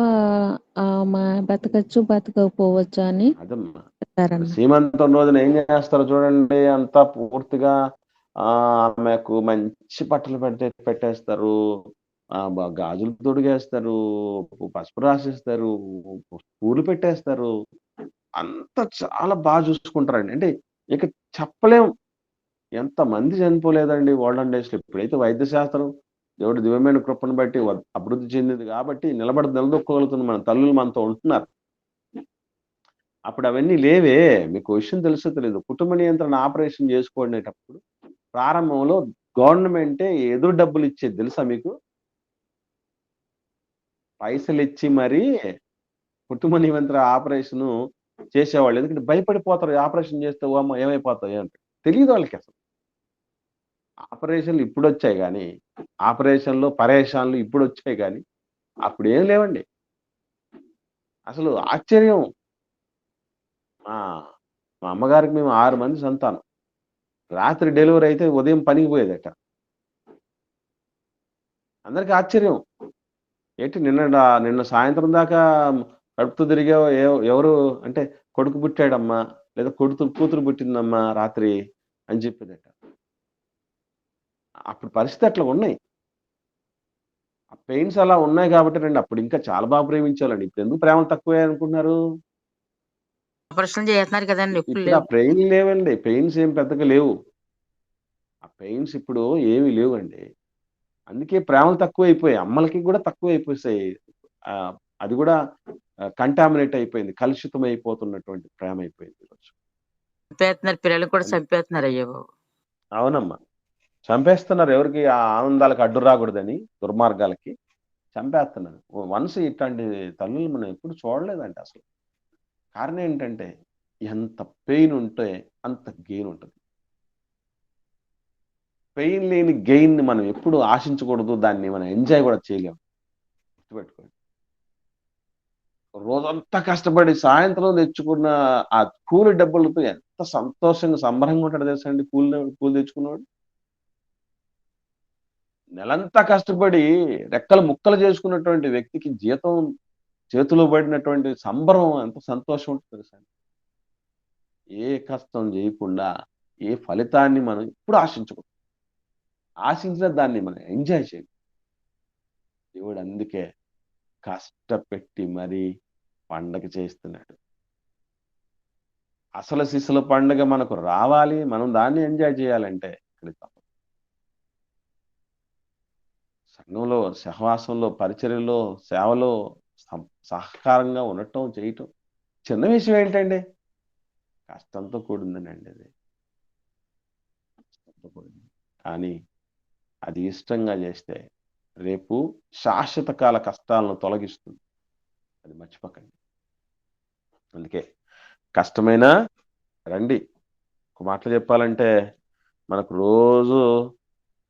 Speaker 8: ఆమె బతకచ్చు, బతకకపోవచ్చు అని
Speaker 1: అదమ్మా.
Speaker 8: చెప్పారన్న.
Speaker 1: సీమంతం రోజున ఏం చేస్తారో చూడండి, అంతా పూర్తిగా ఆమెకు మంచి బట్టలు పెట్టేస్తారు. గాజులు తొడిగేస్తారు, పసుపు రాసేస్తారు, పూలు పెట్టేస్తారు. అంతా చాలా చూసుకుంటారండి. అంటే ఇక చెప్పలేం. ఎంతమంది చనిపోలేదండి ఓల్డెన్ డేస్‌లో. ఇప్పుడైతే వైద్య శాస్త్రం దేవుడి దివ్యమైన కృపను బట్టి అభివృద్ధి చెందింది కాబట్టి నిలదొక్కోగలుగుతున్న మన తల్లులు మనతో ఉంటున్నారు. అప్పుడు అవన్నీ లేవే. మీకు విషయం తెలుసో తెలీదో, కుటుంబ నియంత్రణ ఆపరేషన్ చేసుకునేటప్పుడు ప్రారంభంలో గవర్నమెంటే ఎదురు డబ్బులు ఇచ్చేది తెలుసా మీకు? పైసలిచ్చి మరీ కుటుంబ నియంత్రణ ఆపరేషను చేసేవాళ్ళు. ఎందుకంటే భయపడిపోతారు. ఆపరేషన్ చేస్తే ఓమ్మో ఏమైపోతాయో అంటే. తెలీదు వాళ్ళకసలు. ఆపరేషన్‌లు ఇప్పుడొచ్చాయి గానీ, ఆపరేషన్‌లు, పరేషాన్‌లు ఇప్పుడొచ్చాయి గానీ, అప్పుడేం లేవండి. అసలు ఆశ్చర్యం. మా మా అమ్మగారికి మేము 6 మంది సంతానం. రాత్రి డెలివరీ అయితే ఉదయం పనికి పోయేదట. అందరికి ఆశ్చర్యం. ఏంటి నిన్న సాయంత్రం దాకా కడుపుతో తిరిగావు ఎవరు అంటే కొడుకు పుట్టాడమ్మా, లేదా కూతురు పుట్టిందమ్మా రాత్రి అని చెప్పేదట. అప్పుడు పరిస్థితి అట్లా ఉన్నాయి. ఆ పెయిన్స్ అలా ఉన్నాయి కాబట్టి అప్పుడు ఇంకా చాలా బాగా ప్రేమించాలండి. ఇప్పుడు ఎందుకు ప్రేమలు తక్కువయ్యాయి అనుకుంటున్నారు?
Speaker 2: ఆపరేషన్ చేస్తున్నారు కదండి, ఎప్పుడు
Speaker 1: ఇప్పుడు ఆ
Speaker 2: లేవు.
Speaker 1: పెయిన్ లేవండి. పెయిన్స్ ఏం పెద్దగా లేవు. ఆ పెయిన్స్ ఇప్పుడు ఏమి లేవండి. అందుకే ప్రేమలు తక్కువైపోయాయి. అమ్మలకి కూడా తక్కువైపోయాయి. అది కూడా కంటామినేట్ అయిపోయింది. కలుషితం అయిపోతున్నటువంటి ప్రేమ అయిపోయింది ఈరోజు.
Speaker 2: చంపేస్తున్నారు, పిల్లలు కూడా చంపేస్తున్నారు. అయ్యో బాబు.
Speaker 1: అవునమ్మా. చంపేస్తున్నారు. ఎవరికి ఆ ఆనందాలకు అడ్డు రాకూడదని, దుర్మార్గాలకి చంపేస్తున్నారు. వన్స్ ఇట్లాంటి తల్లులు మనం ఎప్పుడు చూడలేదండి అసలు. కారణం ఏంటంటే ఎంత పెయిన్ ఉంటే అంత గెయిన్ ఉంటుంది. పెయిన్ లేని గెయిన్ మనం ఎప్పుడు ఆశించకూడదు. దాన్ని మనం ఎంజాయ్ కూడా చేయలేము. గుర్తుపెట్టుకోండి. రోజంతా కష్టపడి సాయంత్రం తెచ్చుకున్న ఆ కూలి డబ్బులతో ఎంత సంతోషంగా సంబరంగా ఉంటాడు తెలుసా అండి కూలి తెచ్చుకున్నవాడు. నెలంతా కష్టపడి రెక్కలు ముక్కలు చేసుకున్నటువంటి వ్యక్తికి జీతం చేతిలో పడినటువంటి సంబరం ఎంత సంతోషం ఉంటుంది తెలుసా. ఏ కష్టం చేయకుండా ఏ ఫలితాన్ని మనం ఎప్పుడు ఆశించకూడదు. ఆశించిన దాన్ని మనం ఎంజాయ్ చేయాలి. దేవుడు అందుకే కష్టపెట్టి మరీ పండగ చేస్తున్నాడు. అసలు సిసల పండుగ మనకు రావాలి, మనం దాన్ని ఎంజాయ్ చేయాలంటే ఇక్కడ తప్పదు. సంఘంలో, సహవాసంలో, పరిచర్యలో, సేవలో సహకారంగా ఉండటం, చేయటం చిన్న విషయం ఏంటండి? కష్టంతో కూడిందనండి అది. కష్టంతో కూడింది. కానీ అది ఇష్టంగా చేస్తే రేపు శాశ్వత కాల కష్టాలను తొలగిస్తుంది. అది మర్చిపోకండి. అందుకే కష్టమైనా రండి. ఒక మాటలు చెప్పాలంటే మనకు రోజు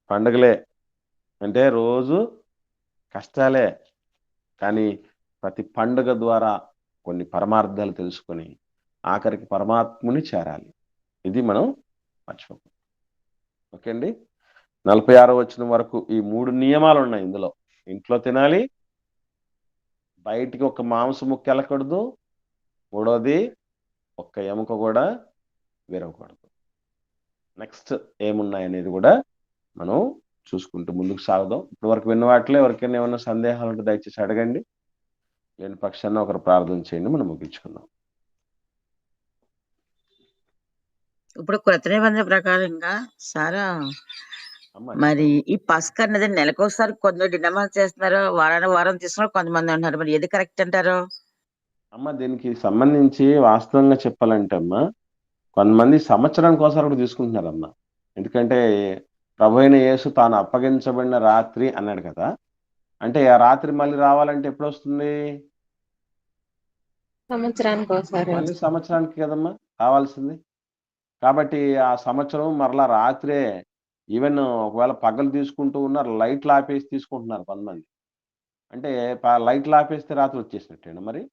Speaker 1: పండగలే, అంటే రోజు కష్టాలే. కానీ ప్రతి పండుగ ద్వారా కొన్ని పరమార్థాలు తెలుసుకొని ఆఖరికి పరమాత్ముని చేరాలి. ఇది మనం మర్చిపోకూడదు. ఓకే అండి. 46వ వచనం వరకు ఈ 3 నియమాలు ఉన్నాయి ఇందులో. ఇంట్లో తినాలి, బయటికి ఒక మాంసం ముక్క వెళ్ళకూడదు, మూడోది ఒక్క ఎముక కూడా విరవకూడదు. నెక్స్ట్ ఏమున్నాయి అనేది కూడా మనం చూసుకుంటూ ముందుకు సాగుదాం. ఇప్పటి వరకు విన్న వాటిలో ఎవరికైనా ఏమైనా సందేహాలు ఉంటే దయచేసి అడగండి. లేని పక్షాన ఒకరు ప్రార్థన చేయండి, మనం ముగించుకుందాం.
Speaker 2: ఇప్పుడు కృత నిబంధన ప్రకారంగా సారా మరి ఈ పస్కా అనేది నెలకోసారి కొందరు డినమాలు చేస్తున్నారు, వారం తీసుకున్నారు, కొంతమంది అంటున్నారు. మరి ఏది కరెక్ట్ అంటారు?
Speaker 1: అమ్మ దీనికి సంబంధించి వాస్తవంగా చెప్పాలంటే అమ్మా, కొంతమంది సంవత్సరానికి ఒకసారి కూడా తీసుకుంటున్నారమ్మా. ఎందుకంటే ప్రభు అయిన యేసు తాను అప్పగించబడిన రాత్రి అన్నాడు కదా. అంటే ఆ రాత్రి మళ్ళీ రావాలంటే ఎప్పుడు వస్తుంది?
Speaker 8: సంవత్సరానికి ఒకసారి
Speaker 1: మళ్ళీ సంవత్సరానికి కదమ్మా రావాల్సింది. కాబట్టి ఆ సంవత్సరం మరలా రాత్రే, ఈవెన్ ఒకవేళ పగలు తీసుకుంటూ ఉన్నారు, లైట్లు ఆపేసి తీసుకుంటున్నారు కొంతమంది. అంటే లైట్లు ఆపేస్తే రాత్రి వచ్చేసినట్టేనా మరి?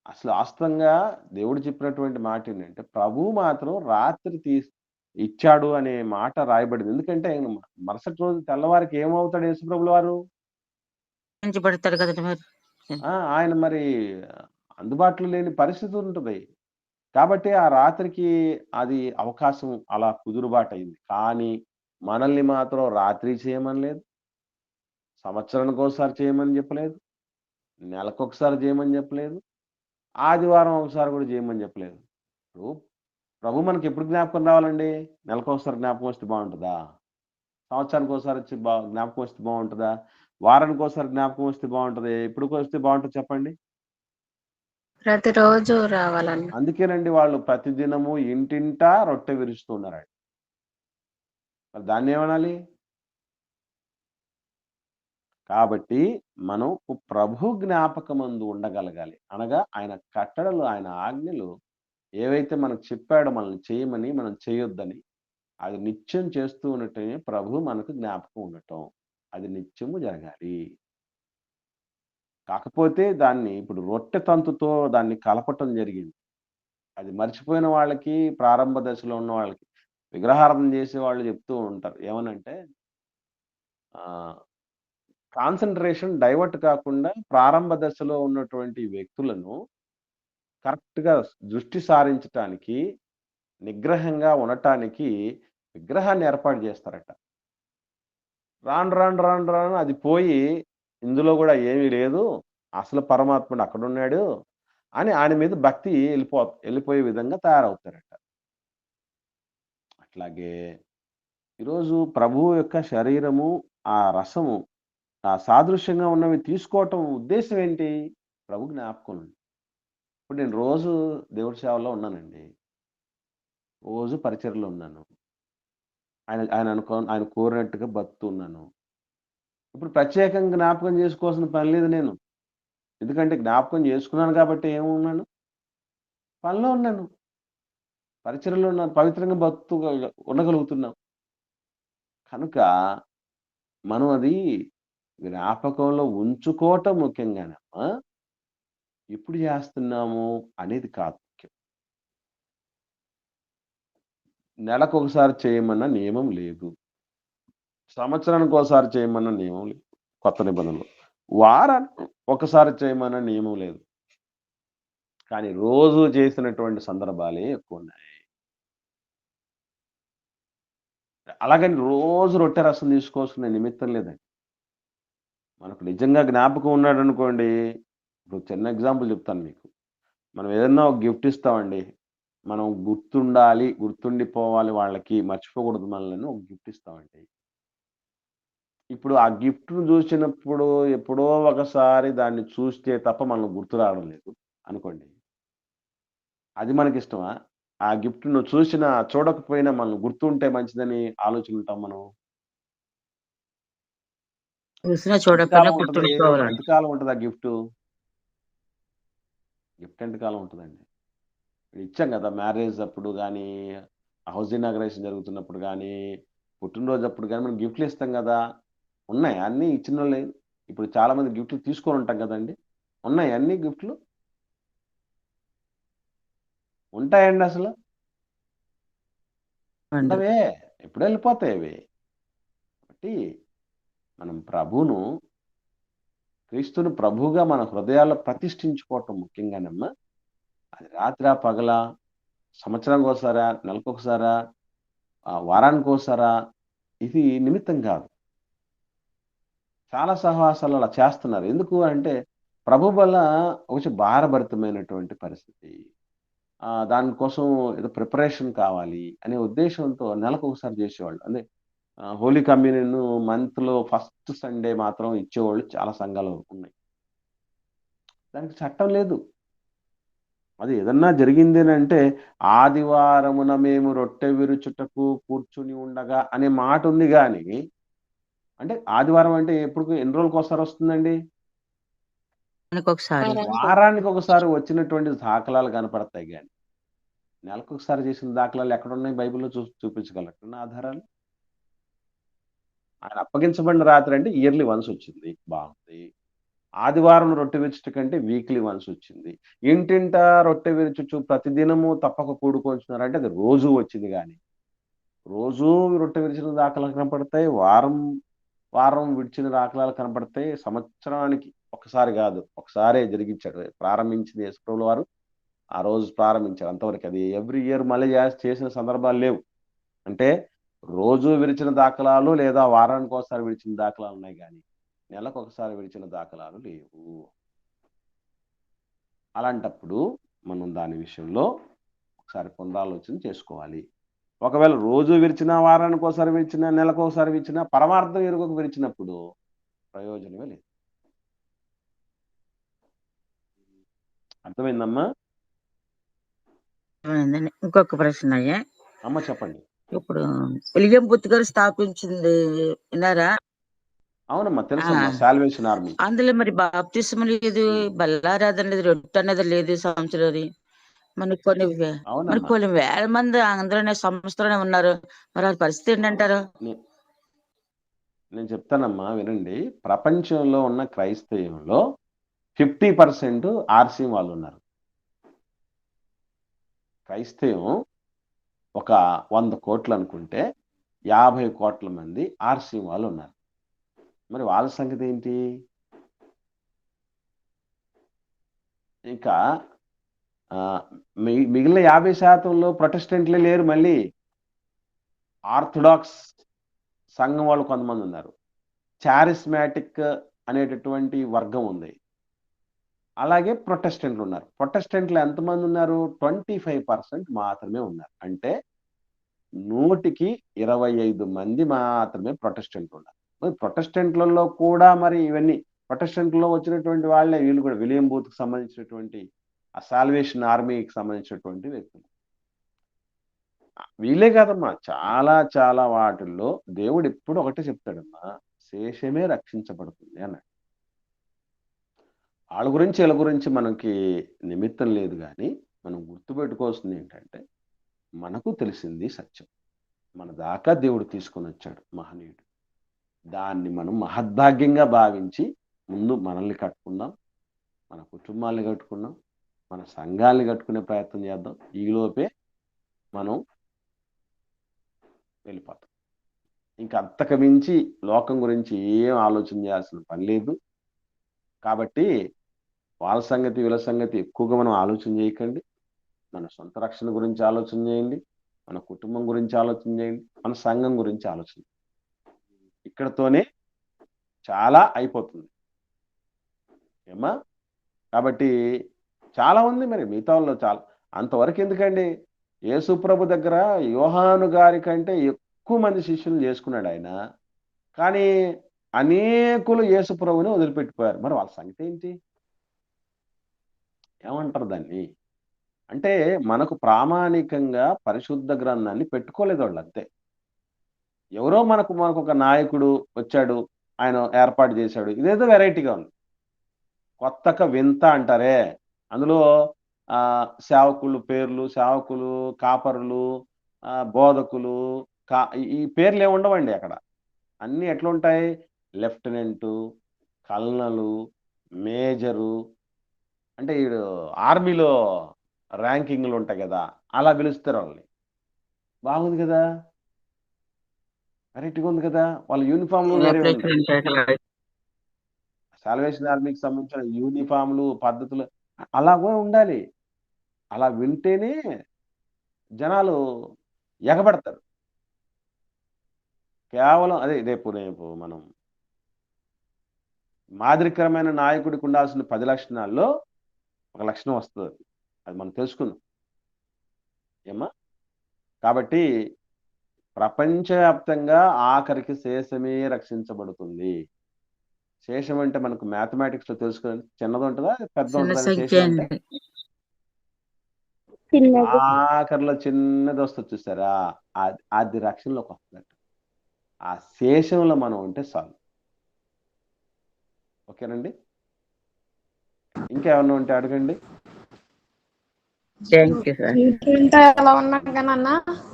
Speaker 1: అసలు వాస్తవంగా దేవుడు చెప్పినటువంటి మాట ఏంటంటే ప్రభువు మాత్రం రాత్రి ఇచ్చాడు అనే మాట రాయబడింది. ఎందుకంటే మరుసటి రోజు తెల్లవారికి ఏమవుతాడు యేసుప్రభుల వారు?
Speaker 2: పెడతాడు కదండి మరి.
Speaker 1: ఆయన మరి అందుబాటులో లేని పరిస్థితి ఉంటుంది. కాబట్టి ఆ రాత్రికి అది అవకాశం అలా కుదురుబాటు అయింది. కానీ మనల్ని మాత్రం రాత్రి చేయమని లేదు, సంవత్సరానికి ఒకసారి చేయమని చెప్పలేదు, నెలకొకసారి చేయమని చెప్పలేదు, ఆదివారం ఒకసారి కూడా చేయమని చెప్పలేదు. ఇప్పుడు ప్రభు మనకి ఎప్పుడు జ్ఞాపకం రావాలండి? నెలకొకసారి జ్ఞాపకం వస్తే బాగుంటుందా? సంవత్సరానికి ఒకసారి వచ్చి జ్ఞాపకం వస్తే బాగుంటుందా? వారానికి ఒకసారి జ్ఞాపకం వస్తే బాగుంటుంది. ఎప్పుడు వస్తే బాగుంటుంది చెప్పండి?
Speaker 8: ప్రతిరోజు రావాలన్న.
Speaker 1: అందుకేనండి వాళ్ళు ప్రతిదినము ఇంటింటా రొట్టె విరుస్తున్నారండి. మరి దాన్ని ఏమనాలి? కాబట్టి మనం ప్రభు జ్ఞాపకమందు ఉండగలగాలి. అనగా ఆయన కట్టడలు, ఆయన ఆజ్ఞలు ఏవైతే మనకు చెప్పాడో మనల్ని చేయమని, మనం చేయొద్దని, అది నిత్యం చేస్తూ ఉండటమే ప్రభు మనకు జ్ఞాపకం ఉండటం. అది నిత్యము జరగాలి. కాకపోతే దాన్ని ఇప్పుడు రొట్టె తంతుతో దాన్ని కలపటం జరిగింది. అది మర్చిపోయిన వాళ్ళకి, ప్రారంభ దశలో ఉన్న వాళ్ళకి, విగ్రహారాధన చేసే వాళ్ళు చెప్తూ ఉంటారు. ఏమనంటే కాన్సంట్రేషన్ డైవర్ట్ కాకుండా ప్రారంభ దశలో ఉన్నటువంటి వ్యక్తులను కరెక్ట్‌గా దృష్టి సారించటానికి, నిగ్రహంగా ఉండటానికి విగ్రహాన్ని ఏర్పాటు చేస్తారట. రాను అది పోయి ఇందులో గూడా ఏమీ లేదు. అసలు పరమాత్ముడు అక్కడున్నాడు అని ఆయన మీద భక్తి ఎళ్ళిపోయే విధంగా తయారవుతారట. అట్లాగే ఈరోజు ప్రభువు యొక్క శరీరము, ఆ రసము, ఆ సాదృశ్యంగా ఉన్నవి తీసుకోవటం ఉద్దేశ్యం ఏంటి? ప్రభు జ్ఞాపకం నుండి. ఇప్పుడు నేను రోజు దేవుడి సేవలో ఉన్నానండి. రోజు పరిచర్యలో ఉన్నాను. ఆయన కోరినట్టుగా బతుకుతున్నాను. ఇప్పుడు ప్రత్యేకంగా జ్ఞాపకం చేసుకోవాల్సిన పని లేదు నేను. ఎందుకంటే జ్ఞాపకం చేసుకున్నాను కాబట్టి ఏమున్నాను? పనిలో ఉన్నాను. పరిచర్యలో ఉన్నాను. పవిత్రంగా ఉండగలుగుతున్నాం. కనుక మనం అది జ్ఞాపకంలో ఉంచుకోవటం ముఖ్యంగానమ్మా. ఎప్పుడు చేస్తున్నాము అనేది కాదు ముఖ్యం. నెలకొకసారి చేయమన్న నియమం లేదు. సంవత్సరానికి ఒకసారి చేయమన్న నియమం లేదు కొత్త నిబంధనలో. వారానికి ఒకసారి చేయమన్న నియమం లేదు. కానీ రోజు చేసినటువంటి సందర్భాలే ఎక్కువున్నాయి. అలాగని రోజు రొట్టె రసం తీసుకోవాల్సిన నిమిత్తం లేదండి. మనకు నిజంగా జ్ఞాపకం ఉన్నాడనుకోండి, ఇప్పుడు చిన్న ఎగ్జాంపుల్ చెప్తాను మీకు. మనం ఏదన్నా ఒక గిఫ్ట్ ఇస్తామండి. మనం గుర్తుండిపోవాలి వాళ్ళకి, మర్చిపోకూడదు మనల్ని ఒక గిఫ్ట్ ఇస్తామండి. ఇప్పుడు ఆ గిఫ్ట్‌ను చూసినప్పుడు ఎప్పుడో ఒకసారి దాన్ని చూస్తే తప్ప మనకు గుర్తు రావడం లేదు అనుకోండి. అది మనకిష్టమా? ఆ గిఫ్ట్‌ను చూడకపోయినా మనం గుర్తుంటే మంచిదని ఆలోచన ఉంటాం మనం.
Speaker 2: చూసినా చూడకపోయినా
Speaker 1: ఎంతకాలం ఉంటది ఆ గిఫ్టు? గిఫ్ట్ ఎంతకాలం ఉంటదండి? ఇచ్చాం కదా! మ్యారేజ్ అప్పుడు గానీ, హౌస్ ఇనాగరేషన్ జరుగుతున్నప్పుడు గానీ, పుట్టినరోజు అప్పుడు గానీ మనం గిఫ్ట్‌లు ఇస్తాం గదా! ఉన్నాయి. అన్నీ ఇచ్చినోళ్ళే. ఇప్పుడు చాలా మంది గిఫ్ట్‌లు తీసుకొని ఉంటాం గదండీ! ఉన్నాయి అన్నీ గిఫ్ట్‌లు? ఉంటాయండి అసలు? ఉండవే. ఎప్పుడో ఎళ్ళిపోతాయి అవి. కాబట్టి మనం క్రీస్తును ప్రభువుగా మన హృదయాల్లో ప్రతిష్ఠించుకోవటం ముఖ్యంగానమ్మా. అది రాత్రా, పగలా, సంవత్సరానికోసారా, నెలకొకసారా, వారానికోసారా ఇది నిమిత్తం కాదు. చాలా సహవాసాలు అలా చేస్తున్నారు. ఎందుకు అంటే ప్రభు వల్ల కొంచెం భారభరితమైనటువంటి పరిస్థితి. దానికోసం ఏదో ప్రిపరేషన్ కావాలి అనే ఉద్దేశంతో నెలకొకసారి చేసేవాళ్ళు. అదే హోలీ కమ్యూనియన్ మంత్‌లో ఫస్ట్ సండే మాత్రం ఇచ్చేవాళ్ళు చాలా సంఘాలు ఉన్నాయి. దానికి చట్టం లేదు. అది ఏదన్నా జరిగిందేనంటే ఆదివారమున మేము రొట్టె విరుచుటకు కూర్చుని ఉండగా అనే మాట ఉంది గానీ, అంటే ఆదివారం అంటే ఎన్ని రోజులకోసారి వస్తుందండి? వారానికి ఒకసారి వచ్చినటువంటి దాఖలాలు కనపడతాయి గానీ, నెలకొకసారి చేసిన దాఖలాలు ఎక్కడున్నాయి బైబిల్‌లో చూపించగలరా ఆధారాలు? ఆయన అప్పగించబడిన రాత్రి అంటే ఇయర్లీ వన్స్ వచ్చింది. బాగుంది. ఆదివారం రొట్టె విరుచుట కంటే వీక్లీ వన్స్ వచ్చింది. ఇంటింటా రొట్టె విరుచుచు ప్రతిదినము తప్పక కూడుకొంచున్నారంటే అది రోజూ వచ్చింది గానీ, రోజూ రొట్టె విరిచిన దాఖలాలు కనపడతాయి. వారం విడిచిన దాఖలాలు కనపడతాయి. సంవత్సరానికి ఒకసారి గాదు. ఒకసారే జరిగించాడు. ప్రారంభించింది యేసుప్రభుల వారు. ఆ రోజు ప్రారంభించారు. అంతవరకే. అది ఎవ్రీ ఇయర్ మళ్ళీ చేసిన సందర్భాలు లేవు. అంటే రోజు విరిచిన దాఖలాలు లేదా వారానికోసారి విడిచిన దాఖలాలు ఉన్నాయి గానీ, నెలకొకసారి విడిచిన దాఖలాలు లేవు. అలాంటప్పుడు మనం దాని విషయంలో ఒకసారి పునరాలోచన చేసుకోవాలి. ఒకవేళ రోజు విరిచినా, వారానికోసారి విరిచినా, నెలకోసారి విరిచినా, పరమార్థం ఎరుగక విరిచినప్పుడు ప్రయోజనమే లేదు. అర్థమైందమ్మా?
Speaker 2: ఇంకొక ప్రశ్న అయ్యా.
Speaker 1: అమ్మ చెప్పండి.
Speaker 2: ఇప్పుడు విలియం బుత్ గారు స్థాపించింది విన్నారా?
Speaker 1: అవునమ్మా, తెలుసమ్మా. Salvation army.
Speaker 2: అందులో మరి బాప్తిస్మ లేదు, బల్లారాధన లేదు, రొట్టె అన్నది లేదు సంవత్సరం. మనకి కొన్ని వేల మంది అందులోనే సంస్థలోనే ఉన్నారు. మరి ఆ పరిస్థితి ఏంటంటారు?
Speaker 1: నేను చెప్తానమ్మా, వినండి. ప్రపంచంలో ఉన్న క్రైస్తవ్యంలో 50% ఆర్సీ వాళ్ళు ఉన్నారు. క్రైస్తవం ఒక 100 కోట్లు అనుకుంటే 50 కోట్ల మంది ఆర్సీ వాళ్ళు ఉన్నారు. మరి వాళ్ళ సంగతి ఏంటి? ఇంకా మిగిలిన 50% ప్రొటెస్టెంట్లే లేరు. మళ్ళీ ఆర్థడాక్స్ సంఘం వాళ్ళు కొంతమంది ఉన్నారు. చారిస్మాటిక్ అనేటటువంటి వర్గం ఉంది. అలాగే ప్రొటెస్టెంట్లు ఉన్నారు. ప్రొటెస్టెంట్లు ఎంతమంది ఉన్నారు? 25% మాత్రమే ఉన్నారు. అంటే 100కి 25 మంది మాత్రమే ప్రొటెస్టెంట్లు ఉన్నారు. మరి ప్రొటెస్టెంట్లలో కూడా మరి ఇవన్నీ ప్రొటెస్టెంట్లో వచ్చినటువంటి వాళ్ళే వీళ్ళు కూడా విలియం బూత్కి సంబంధించినటువంటి ఆ సాల్వేషన్ ఆర్మీకి సంబంధించినటువంటి వ్యక్తులు. వీళ్ళే కాదమ్మా, చాలా చాలా వాటిల్లో దేవుడు ఎప్పుడు ఒకటే చెప్తాడమ్మా, శేషమే రక్షించబడుతుంది అన్నాడు. వాళ్ళ గురించి వీళ్ళ గురించి మనకి నిమిత్తం లేదు, కానీ మనం గుర్తుపెట్టుకోవాల్సింది ఏంటంటే, మనకు తెలిసింది సత్యం. మన దాకా దేవుడు తీసుకొని వచ్చాడు మహనీయుడు. దాన్ని మనం మహద్భాగ్యంగా భావించి ముందు మనల్ని కట్టుకుందాం, మన కుటుంబాన్ని కట్టుకుందాం, మన సంఘాన్ని కట్టుకునే ప్రయత్నం చేద్దాం. ఈలోపే మనం వెళ్ళిపోతాం. ఇంకా అంతకు మించి లోకం గురించి ఏం ఆలోచన చేయాల్సిన పని లేదు. కాబట్టి వాళ్ళ సంగతి వీళ్ళ సంగతి ఎక్కువగా మనం ఆలోచన చేయకండి. మన సొంత రక్షణ గురించి ఆలోచన చేయండి, మన కుటుంబం గురించి ఆలోచన చేయండి, మన సంఘం గురించి ఆలోచన. ఇక్కడతోనే చాలా అయిపోతుంది ఏమా. కాబట్టి చాలా ఉంది, మరి మిగతా వాళ్ళు చాలా అంతవరకు ఎందుకండి. యేసు ప్రభు దగ్గర యోహాను గారి కంటే ఎక్కువ మంది శిష్యులు చేసుకున్నాడు ఆయన, కానీ అనేకులు యేసు ప్రభుని వదిలిపెట్టిపోయారు. మరి వాళ్ళ సంగతి ఏంటి? ఏమంటారు దాన్ని అంటే, మనకు ప్రామాణికంగా పరిశుద్ధ గ్రంథాన్ని పెట్టుకోలేదు వాళ్ళు, అంతే. ఎవరో మనకు ఒక నాయకుడు వచ్చాడు, ఆయన ఏర్పాటు చేశాడు, ఇదేదో వెరైటీగా ఉంది, కొత్తగా వింత అంటారే. అందులో సేవకులు పేర్లు, సేవకులు, కాపరులు, బోధకులు, ఈ పేర్లు ఏమి ఉండవండి అక్కడ. అన్నీ ఎట్లుంటాయి? లెఫ్టినెంటు, కల్నలు, మేజరు, అంటే వీడు ఆర్మీలో ర్యాంకింగ్లు ఉంటాయి కదా, అలా పిలుస్తారు వాళ్ళని. బాగుంది కదా, వెరైటీగా ఉంది కదా. వాళ్ళ యూనిఫామ్లు వేరే ఉంటాయి. సాల్వేషన్ ఆర్మీకి సంబంధించిన యూనిఫామ్లు, పద్ధతులు అలా కూడా ఉండాలి. అలా వింటేనే జనాలు ఎగబడతారు. కేవలం అదే రేపు మనం మాదిరికరమైన నాయకుడికి ఉండాల్సిన 10 లక్షణాల్లో ఒక లక్షణం వస్తుంది, అది మనం తెలుసుకుందాం ఏమా. కాబట్టి ప్రపంచవ్యాప్తంగా ఆఖరికి శేషమే రక్షించబడుతుంది. శేషం అంటే మనకు మ్యాథమెటిక్స్ లో తెలుసుకుని చిన్నది ఉంటుందా పెద్ద ఉంటుందా? శేషం అంటే ఆఖరిలో చిన్నది వస్తుంది చూసారా, అది రక్షణలోకి వస్తుంది. ఆ శేషంలో మనం ఉంటే చాలు. ఓకేనండి, ఇంకేమన్నా ఉంటే అడగండి.
Speaker 3: ఇంత ఎలా ఉన్నా కానీ అన్న,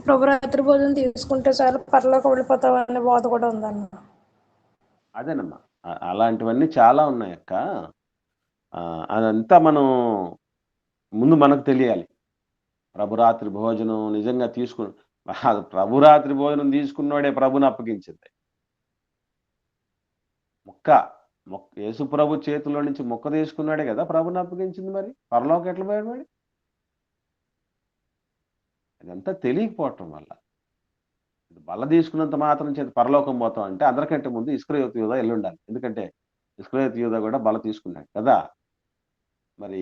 Speaker 3: ప్రభురాత్రి భోజనం తీసుకుంటే చాలు పరలోకి వెళ్ళిపోతావనే బోధ కూడా ఉందన్న.
Speaker 1: అదేనమ్మా, అలాంటివన్నీ చాలా ఉన్నాయి అక్క. అదంతా మనం ముందు మనకు తెలియాలి. ప్రభురాత్రి భోజనం నిజంగా ప్రభురాత్రి భోజనం తీసుకున్నాడే ప్రభుని అప్పగించింది. యేసు ప్రభు చేతిలో నుంచి మొక్క తీసుకున్నాడే కదా ప్రభుని అప్పగించింది. మరి పరలోకి ఎట్లా పోయాడు? మరి ఇదంతా తెలియకపోవటం వల్ల. బల్ల తీసుకున్నంత మాత్రం చేతి పరలోకం పోతాం అంటే అందరికంటే ముందు ఇస్కరియోతు యూదా వెళ్ళి ఉండాలి. ఎందుకంటే ఇస్కరియోతు యూదా కూడా బల్ల తీసుకున్నాడు కదా. మరి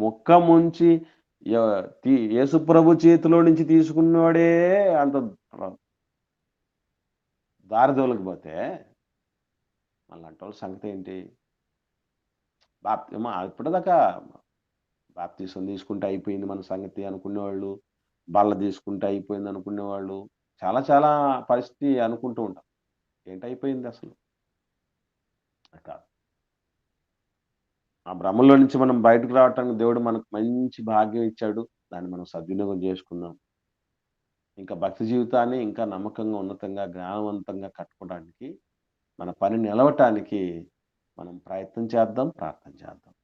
Speaker 1: మొక్క ముంచి యేసు ప్రభు చేతిలో నుంచి తీసుకున్నాడే అంత దారిదోలకు పోతే మళ్ళంటి వాళ్ళ సంగతి ఏంటి? ఇప్పటిదాకా బాప్తీసం తీసుకుంటే అయిపోయింది మన సంగతి అనుకునేవాళ్ళు, బల్ల తీసుకుంటే అయిపోయింది అనుకునేవాళ్ళు, చాలా చాలా పరిస్థితి అనుకుంటూ ఉంటాం. ఏంటైపోయింది అసలు? కాదు. ఆ భ్రమలో నుంచి మనం బయటకు రావటానికి దేవుడు మనకు మంచి భాగ్యం ఇచ్చాడు. దాన్ని మనం సద్వినియోగం చేసుకుందాం. ఇంకా భక్తి జీవితాన్ని ఇంకా నమ్మకంగా, ఉన్నతంగా, జ్ఞానవంతంగా కట్టుకోవడానికి, మన పని నిలవటానికి మనం ప్రయత్నం చేద్దాం, ప్రార్థన చేద్దాం.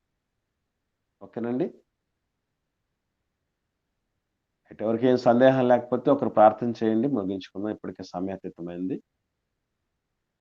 Speaker 1: ఓకేనండి. ఎవరికి ఏం సందేహం లేకపోతే ఒకరు ప్రార్థన చేయండి, ముగించుకుందాం. ఇప్పటికే సమయాతీతమైంది.